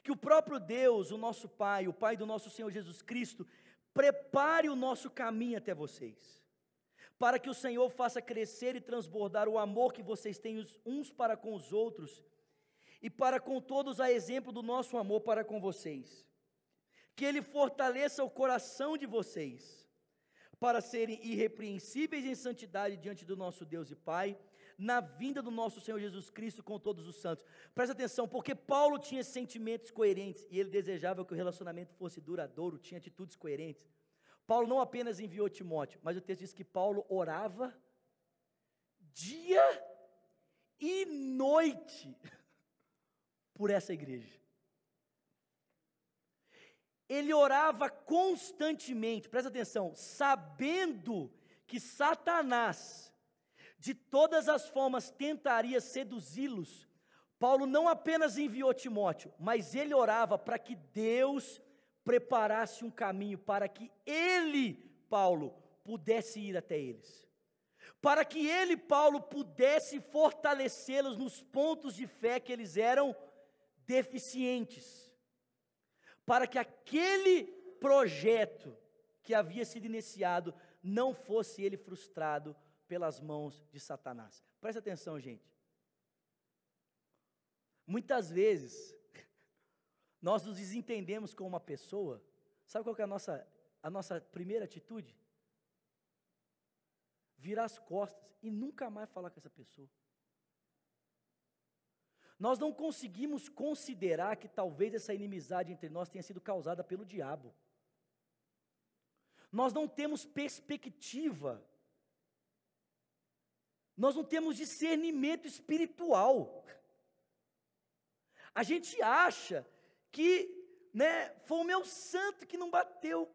S2: Que o próprio Deus, o nosso Pai, o Pai do nosso Senhor Jesus Cristo, prepare o nosso caminho até vocês, para que o Senhor faça crescer e transbordar o amor que vocês têm uns para com os outros, e para com todos a exemplo do nosso amor para com vocês. Que Ele fortaleça o coração de vocês, para serem irrepreensíveis em santidade diante do nosso Deus e Pai, na vinda do nosso Senhor Jesus Cristo com todos os santos. Presta atenção, porque Paulo tinha sentimentos coerentes, e ele desejava que o relacionamento fosse duradouro, tinha atitudes coerentes. Paulo não apenas enviou Timóteo, mas o texto diz que Paulo orava dia e noite por essa igreja. Ele orava constantemente, presta atenção, sabendo que Satanás, de todas as formas, tentaria seduzi-los. Paulo não apenas enviou Timóteo, mas ele orava para que Deus preparasse um caminho para que ele, Paulo, pudesse ir até eles. Para que ele, Paulo, pudesse fortalecê-los nos pontos de fé que eles eram deficientes. Para que aquele projeto que havia sido iniciado não fosse ele frustrado pelas mãos de Satanás. Presta atenção, gente. Muitas vezes, nós nos desentendemos com uma pessoa. Sabe qual que é a nossa primeira atitude? Virar as costas e nunca mais falar com essa pessoa. Nós não conseguimos considerar que talvez essa inimizade entre nós tenha sido causada pelo diabo. Nós não temos perspectiva. Nós não temos discernimento espiritual. A gente acha que, foi o meu santo que não bateu.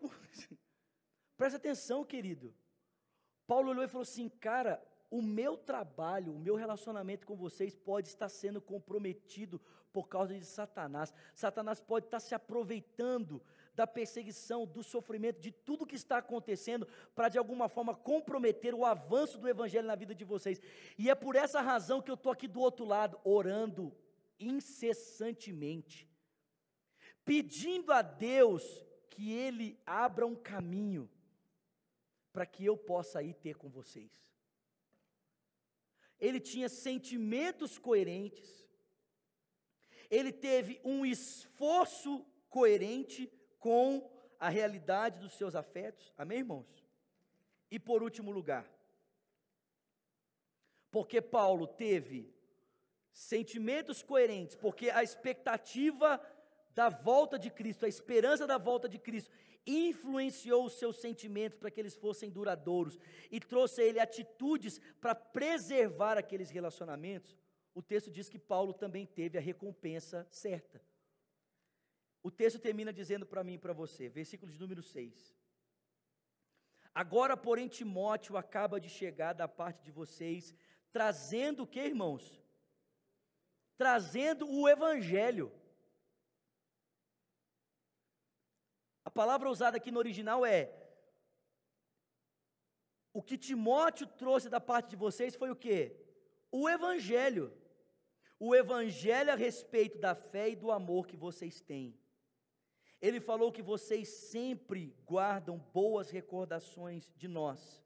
S2: Presta atenção, querido. Paulo olhou e falou assim, cara, o meu trabalho, o meu relacionamento com vocês pode estar sendo comprometido por causa de Satanás. Satanás pode estar se aproveitando da perseguição, do sofrimento, de tudo que está acontecendo, para de alguma forma comprometer o avanço do evangelho na vida de vocês. E é por essa razão que eu estou aqui do outro lado, orando incessantemente, pedindo a Deus que Ele abra um caminho, para que eu possa ir ter com vocês. Ele tinha sentimentos coerentes, ele teve um esforço coerente com a realidade dos seus afetos, amém, irmãos? E por último lugar, porque Paulo teve sentimentos coerentes, porque a expectativa da volta de Cristo, a esperança da volta de Cristo, influenciou os seus sentimentos para que eles fossem duradouros, e trouxe a ele atitudes para preservar aqueles relacionamentos. O texto diz que Paulo também teve a recompensa certa. O texto termina dizendo para mim e para você, versículo de número 6. Agora, porém, Timóteo acaba de chegar da parte de vocês, trazendo o que, irmãos? Trazendo o evangelho. A palavra usada aqui no original é, o que Timóteo trouxe da parte de vocês foi o quê? O evangelho. O evangelho a respeito da fé e do amor que vocês têm. Ele falou que vocês sempre guardam boas recordações de nós,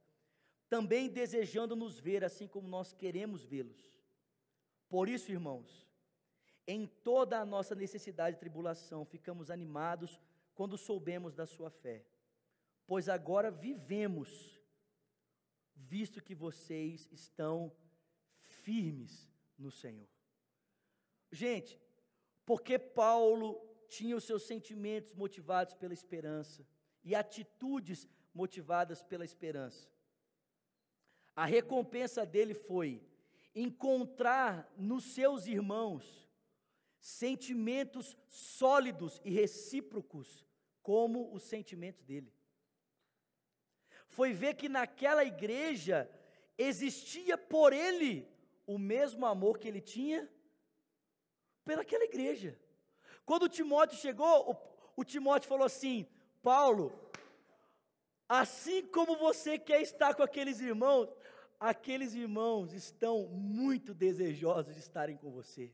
S2: também desejando nos ver assim como nós queremos vê-los. Por isso, irmãos, em toda a nossa necessidade e tribulação, ficamos animados quando soubemos da sua fé, pois agora vivemos, visto que vocês estão firmes no Senhor. Gente, porque Paulo tinha os seus sentimentos motivados pela esperança e atitudes motivadas pela esperança. A recompensa dele foi encontrar nos seus irmãos sentimentos sólidos e recíprocos como os sentimentos dele. Foi ver que naquela igreja existia por ele o mesmo amor que ele tinha pelaquela igreja. Quando Timóteo chegou, o Timóteo falou assim, Paulo, assim como você quer estar com aqueles irmãos estão muito desejosos de estarem com você.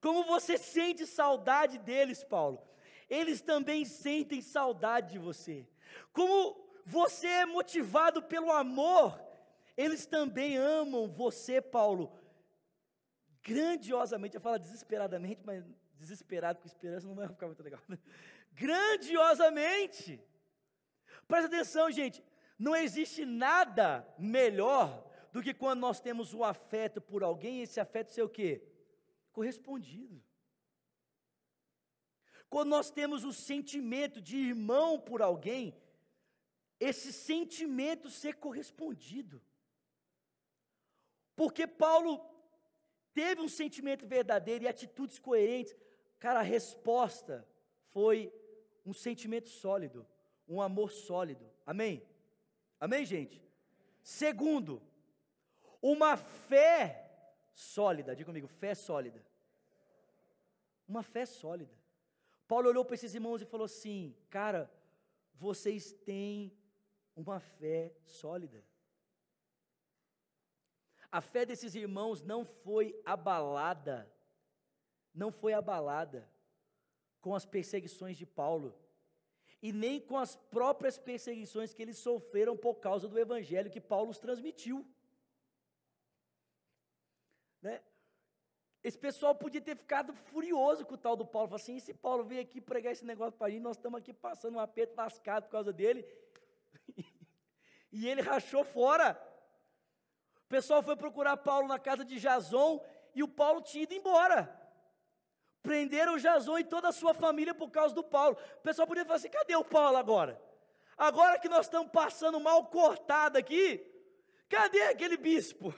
S2: Como você sente saudade deles, Paulo, eles também sentem saudade de você. Como você é motivado pelo amor, eles também amam você, Paulo, grandiosamente. Eu falo desesperadamente, mas desesperado com esperança não vai ficar muito legal. Grandiosamente. Presta atenção, gente. Não existe nada melhor do que quando nós temos o afeto por alguém, e esse afeto ser o quê? Correspondido. Quando nós temos o sentimento de irmão por alguém, esse sentimento ser correspondido. Porque Paulo teve um sentimento verdadeiro e atitudes coerentes. Cara, a resposta foi um sentimento sólido, um amor sólido. Amém? Amém, gente? Segundo, uma fé sólida. Diga comigo, fé sólida. Uma fé sólida. Paulo olhou para esses irmãos e falou assim: cara, vocês têm uma fé sólida. A fé desses irmãos não foi abalada com as perseguições de Paulo, e nem com as próprias perseguições que eles sofreram por causa do evangelho que Paulo os transmitiu. Né? Esse pessoal podia ter ficado furioso com o tal do Paulo, falou assim: esse Paulo veio aqui pregar esse negócio para a gente, nós estamos aqui passando um aperto lascado por causa dele, e ele rachou fora. O pessoal foi procurar Paulo na casa de Jason, e o Paulo tinha ido embora. Prenderam Jason e toda a sua família por causa do Paulo. O pessoal podia falar assim: cadê o Paulo agora? Agora que nós estamos passando mal cortado aqui, cadê aquele bispo?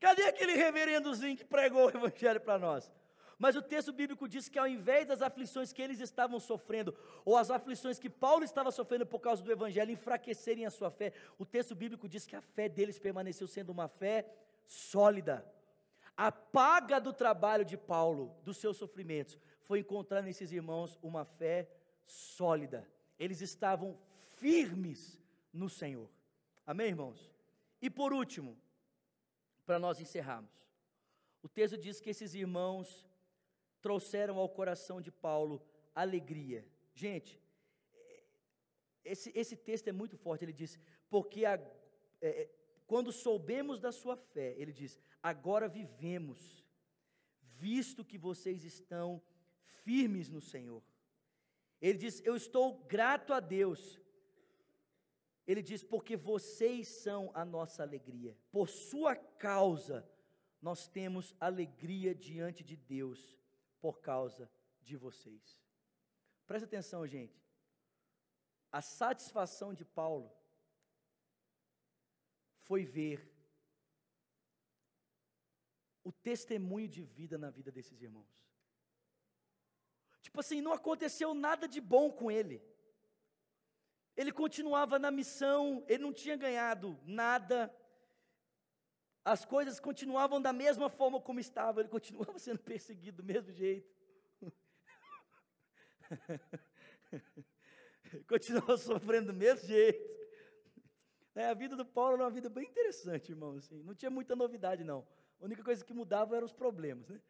S2: Cadê aquele reverendozinho que pregou o evangelho para nós? Mas o texto bíblico diz que ao invés das aflições que eles estavam sofrendo, ou as aflições que Paulo estava sofrendo por causa do evangelho, enfraquecerem a sua fé, o texto bíblico diz que a fé deles permaneceu sendo uma fé sólida. A paga do trabalho de Paulo, dos seus sofrimentos, foi encontrar nesses irmãos uma fé sólida. Eles estavam firmes no Senhor. Amém, irmãos? E por último, para nós encerrarmos, o texto diz que esses irmãos trouxeram ao coração de Paulo alegria. Gente, esse texto é muito forte. Ele diz: porque quando soubemos da sua fé, ele diz, agora vivemos, visto que vocês estão firmes no Senhor. Ele diz: eu estou grato a Deus. Ele diz: porque vocês são a nossa alegria. Por sua causa, nós temos alegria diante de Deus, por causa de vocês. Presta atenção, gente. A satisfação de Paulo foi ver o testemunho de vida na vida desses irmãos. Tipo assim, não aconteceu nada de bom com ele. Ele continuava na missão, ele não tinha ganhado nada, as coisas continuavam da mesma forma como estavam, ele continuava sendo perseguido do mesmo jeito, continuava sofrendo do mesmo jeito. A vida do Paulo era uma vida bem interessante, irmão, assim, não tinha muita novidade não, a única coisa que mudava eram os problemas, né?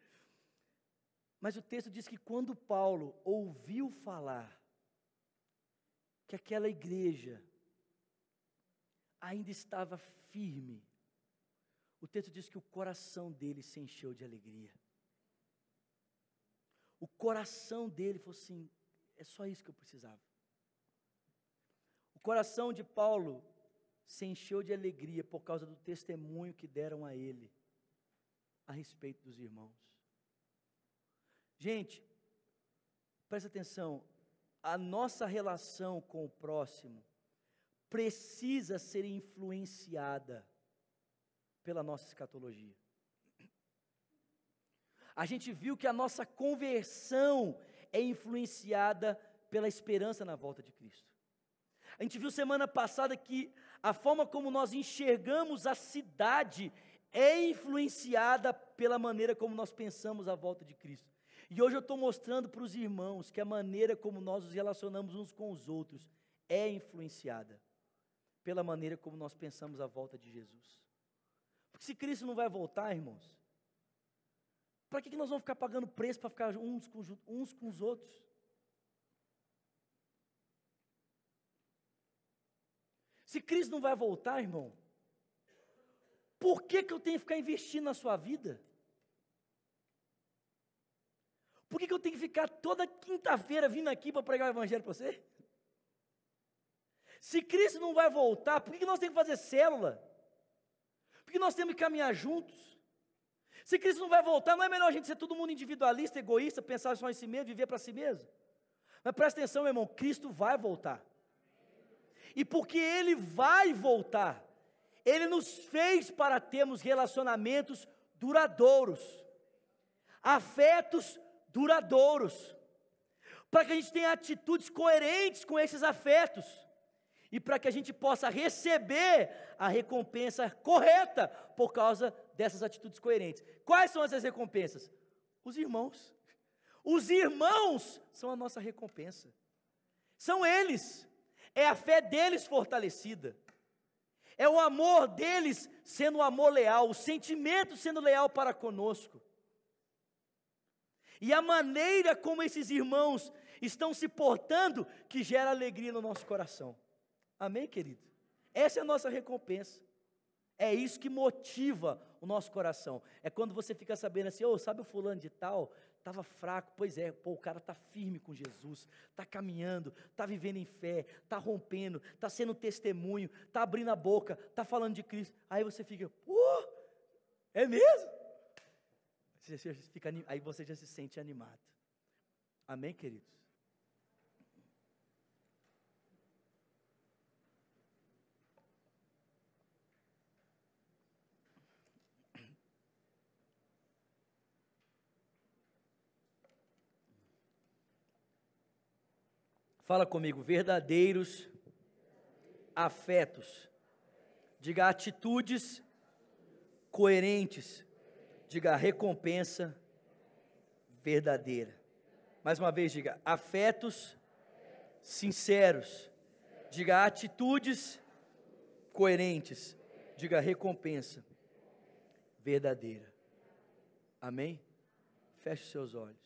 S2: Mas o texto diz que quando Paulo ouviu falar que aquela igreja ainda estava firme, o texto diz que o coração dele se encheu de alegria. O coração dele falou assim: é só isso que eu precisava. O coração de Paulo se encheu de alegria por causa do testemunho que deram a ele a respeito dos irmãos. Gente, presta atenção, a nossa relação com o próximo precisa ser influenciada pela nossa escatologia. A gente viu que a nossa conversão é influenciada pela esperança na volta de Cristo. A gente viu semana passada que a forma como nós enxergamos a cidade é influenciada pela maneira como nós pensamos a volta de Cristo. E hoje eu estou mostrando para os irmãos que a maneira como nós nos relacionamos uns com os outros é influenciada pela maneira como nós pensamos a volta de Jesus. Porque se Cristo não vai voltar, irmãos, para que nós vamos ficar pagando preço para ficar uns com os outros? Se Cristo não vai voltar, irmão, por que eu tenho que ficar investindo na sua vida? Por que eu tenho que ficar toda quinta-feira vindo aqui para pregar o evangelho para você? Se Cristo não vai voltar, por que nós temos que fazer célula? Por que nós temos que caminhar juntos? Se Cristo não vai voltar, não é melhor a gente ser todo mundo individualista, egoísta, pensar só em si mesmo, viver para si mesmo? Mas presta atenção, meu irmão, Cristo vai voltar. E porque Ele vai voltar, Ele nos fez para termos relacionamentos duradouros, afetos duradouros, para que a gente tenha atitudes coerentes com esses afetos, e para que a gente possa receber a recompensa correta por causa dessas atitudes coerentes. Quais são essas recompensas? Os irmãos. Os irmãos são a nossa recompensa. São eles. É a fé deles fortalecida. É o amor deles sendo um amor leal, o sentimento sendo leal para conosco. E a maneira como esses irmãos estão se portando que gera alegria no nosso coração. Amém, querido? Essa é a nossa recompensa. É isso que motiva o nosso coração. É quando você fica sabendo assim, sabe o fulano de tal? Estava fraco, pois é, o cara está firme com Jesus, está caminhando, está vivendo em fé, está rompendo, está sendo testemunho, está abrindo a boca, está falando de Cristo. Aí você fica, é mesmo? Aí você já se sente animado. Amém, queridos? Fala comigo, verdadeiros afetos. Diga atitudes coerentes. Diga recompensa verdadeira. Mais uma vez, diga afetos sinceros. Diga atitudes coerentes. Diga recompensa verdadeira. Amém? Feche os seus olhos.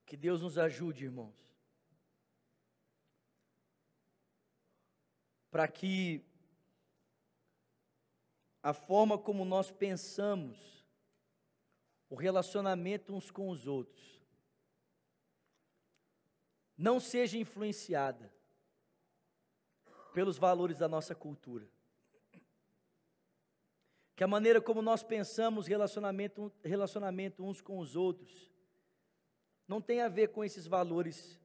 S2: Que Deus nos ajude, irmãos, para que a forma como nós pensamos, o relacionamento uns com os outros, não seja influenciada pelos valores da nossa cultura. Que a maneira como nós pensamos relacionamento uns com os outros, não tem a ver com esses valores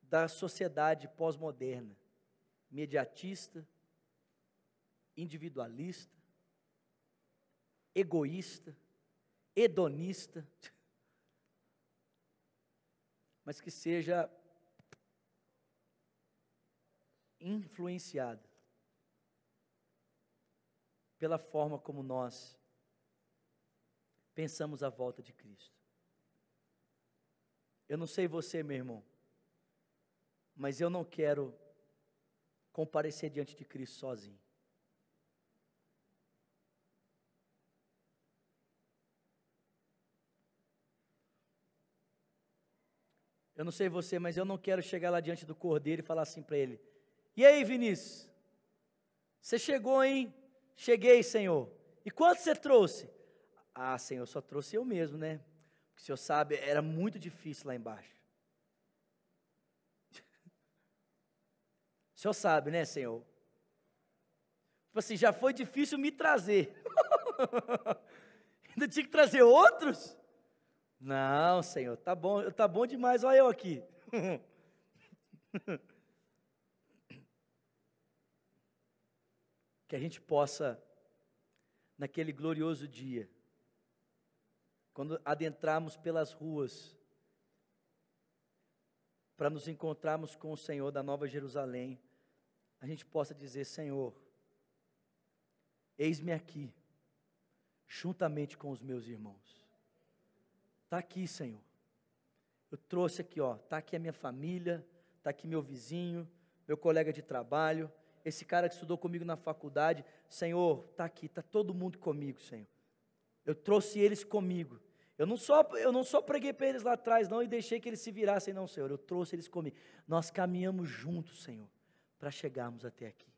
S2: da sociedade pós-moderna, imediatista, individualista, egoísta, hedonista, mas que seja influenciada pela forma como nós pensamos a volta de Cristo. Eu não sei você, meu irmão, mas eu não quero comparecer diante de Cristo sozinho. Eu não sei você, mas eu não quero chegar lá diante do Cordeiro e falar assim para ele: e aí, Vinícius? Você chegou, hein? Cheguei, Senhor. E quanto você trouxe? Ah, Senhor, só trouxe eu mesmo, né? Porque o Senhor sabe, era muito difícil lá embaixo. O Senhor sabe, né, Senhor? Tipo assim, já foi difícil me trazer. Ainda tinha que trazer outros? Não, Senhor, tá bom demais, olha eu aqui. Que a gente possa, naquele glorioso dia, quando adentrarmos pelas ruas, para nos encontrarmos com o Senhor da Nova Jerusalém, a gente possa dizer: Senhor, eis-me aqui, juntamente com os meus irmãos. Está aqui, Senhor. Eu trouxe aqui, está aqui a minha família, está aqui meu vizinho, meu colega de trabalho, esse cara que estudou comigo na faculdade. Senhor, está aqui, está todo mundo comigo, Senhor. Eu trouxe eles comigo. Eu não só preguei para eles lá atrás, não, e deixei que eles se virassem, não, Senhor. Eu trouxe eles comigo. Nós caminhamos juntos, Senhor, para chegarmos até aqui.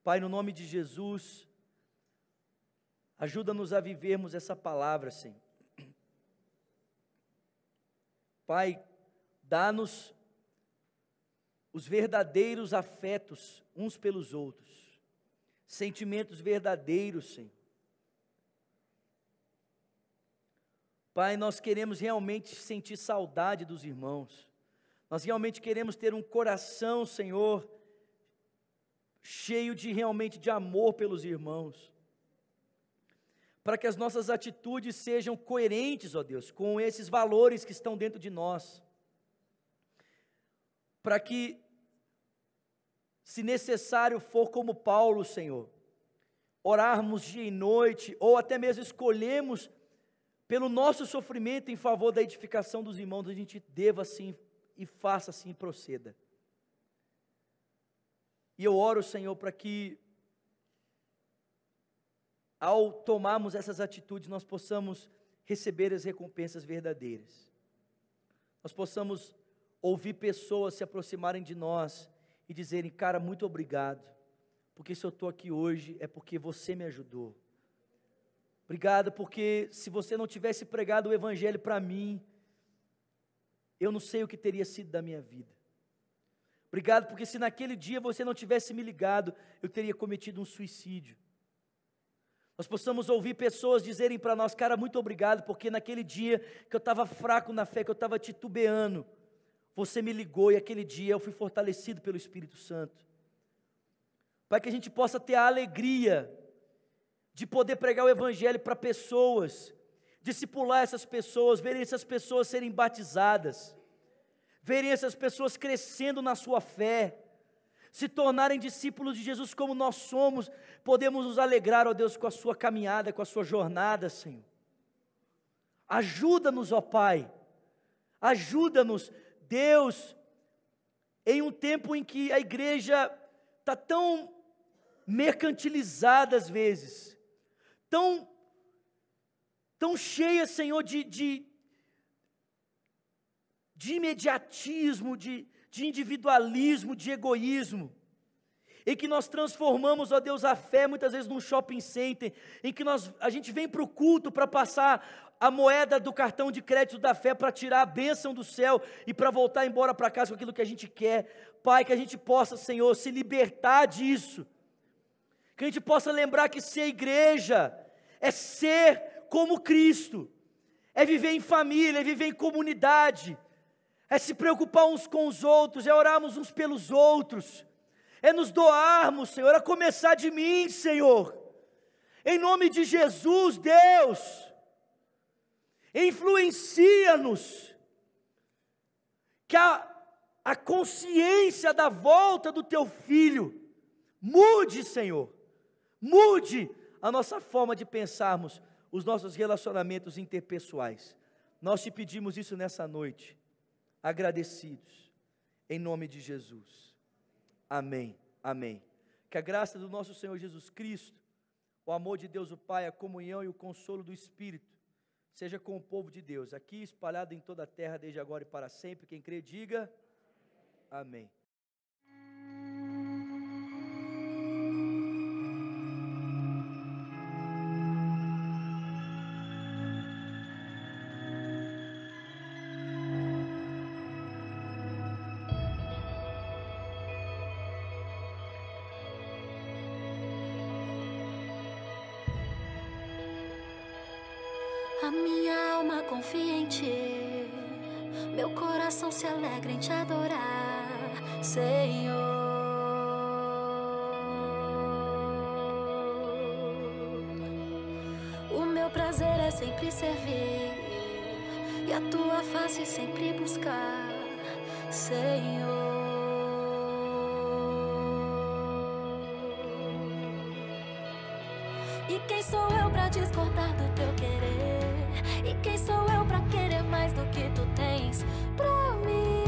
S2: Pai, no nome de Jesus, ajuda-nos a vivermos essa palavra, Senhor. Pai, dá-nos os verdadeiros afetos uns pelos outros, sentimentos verdadeiros, Senhor. Pai, nós queremos realmente sentir saudade dos irmãos, nós realmente queremos ter um coração, Senhor, cheio realmente de amor pelos irmãos, para que as nossas atitudes sejam coerentes, ó Deus, com esses valores que estão dentro de nós, para que, se necessário for como Paulo, Senhor, orarmos dia e noite, ou até mesmo escolhemos pelo nosso sofrimento em favor da edificação dos irmãos, a gente deva assim e faça assim e proceda. E eu oro, Senhor, para que ao tomarmos essas atitudes, nós possamos receber as recompensas verdadeiras. Nós possamos ouvir pessoas se aproximarem de nós e dizerem: cara, muito obrigado, porque se eu estou aqui hoje é porque você me ajudou. Obrigado, porque se você não tivesse pregado o Evangelho para mim, eu não sei o que teria sido da minha vida. Obrigado, porque se naquele dia você não tivesse me ligado, eu teria cometido um suicídio. Nós possamos ouvir pessoas dizerem para nós: cara, muito obrigado, porque naquele dia que eu estava fraco na fé, que eu estava titubeando, você me ligou e aquele dia eu fui fortalecido pelo Espírito Santo. Para que a gente possa ter a alegria de poder pregar o Evangelho para pessoas, discipular essas pessoas, verem essas pessoas serem batizadas, verem essas pessoas crescendo na sua fé, se tornarem discípulos de Jesus como nós somos. Podemos nos alegrar, ó Deus, com a sua caminhada, com a sua jornada, Senhor. Ajuda-nos, ó Pai, ajuda-nos, Deus, em um tempo em que a igreja está tão mercantilizada às vezes, tão cheia, Senhor, de imediatismo, de individualismo, de egoísmo, em que nós transformamos, ó Deus, a fé muitas vezes num shopping center, em que a gente vem para o culto para passar a moeda do cartão de crédito da fé, para tirar a bênção do céu e para voltar embora para casa com aquilo que a gente quer. Pai, que a gente possa, Senhor, se libertar disso, que a gente possa lembrar que ser igreja é ser como Cristo, é viver em família, é viver em comunidade, é se preocupar uns com os outros, é orarmos uns pelos outros, é nos doarmos, Senhor, a começar de mim, Senhor, em nome de Jesus. Deus, influencia-nos, que a consciência da volta do Teu Filho mude, Senhor, mude a nossa forma de pensarmos os nossos relacionamentos interpessoais. Nós Te pedimos isso nessa noite, agradecidos, em nome de Jesus. Amém, amém. Que a graça do nosso Senhor Jesus Cristo, o amor de Deus o Pai, a comunhão e o consolo do Espírito, seja com o povo de Deus, aqui espalhado em toda a terra, desde agora e para sempre. Quem crê, diga amém.
S3: A minha alma confia em Ti, meu coração se alegra em Te adorar, Senhor. O meu prazer é sempre servir e a Tua face sempre buscar, Senhor. E quem sou eu para discordar do Teu querer? E quem sou eu pra querer mais do que Tu tens pra mim?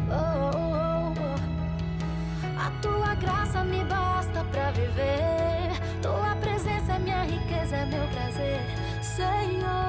S3: Oh, oh, oh. A Tua graça me basta pra viver, Tua presença é minha riqueza, é meu prazer, Senhor.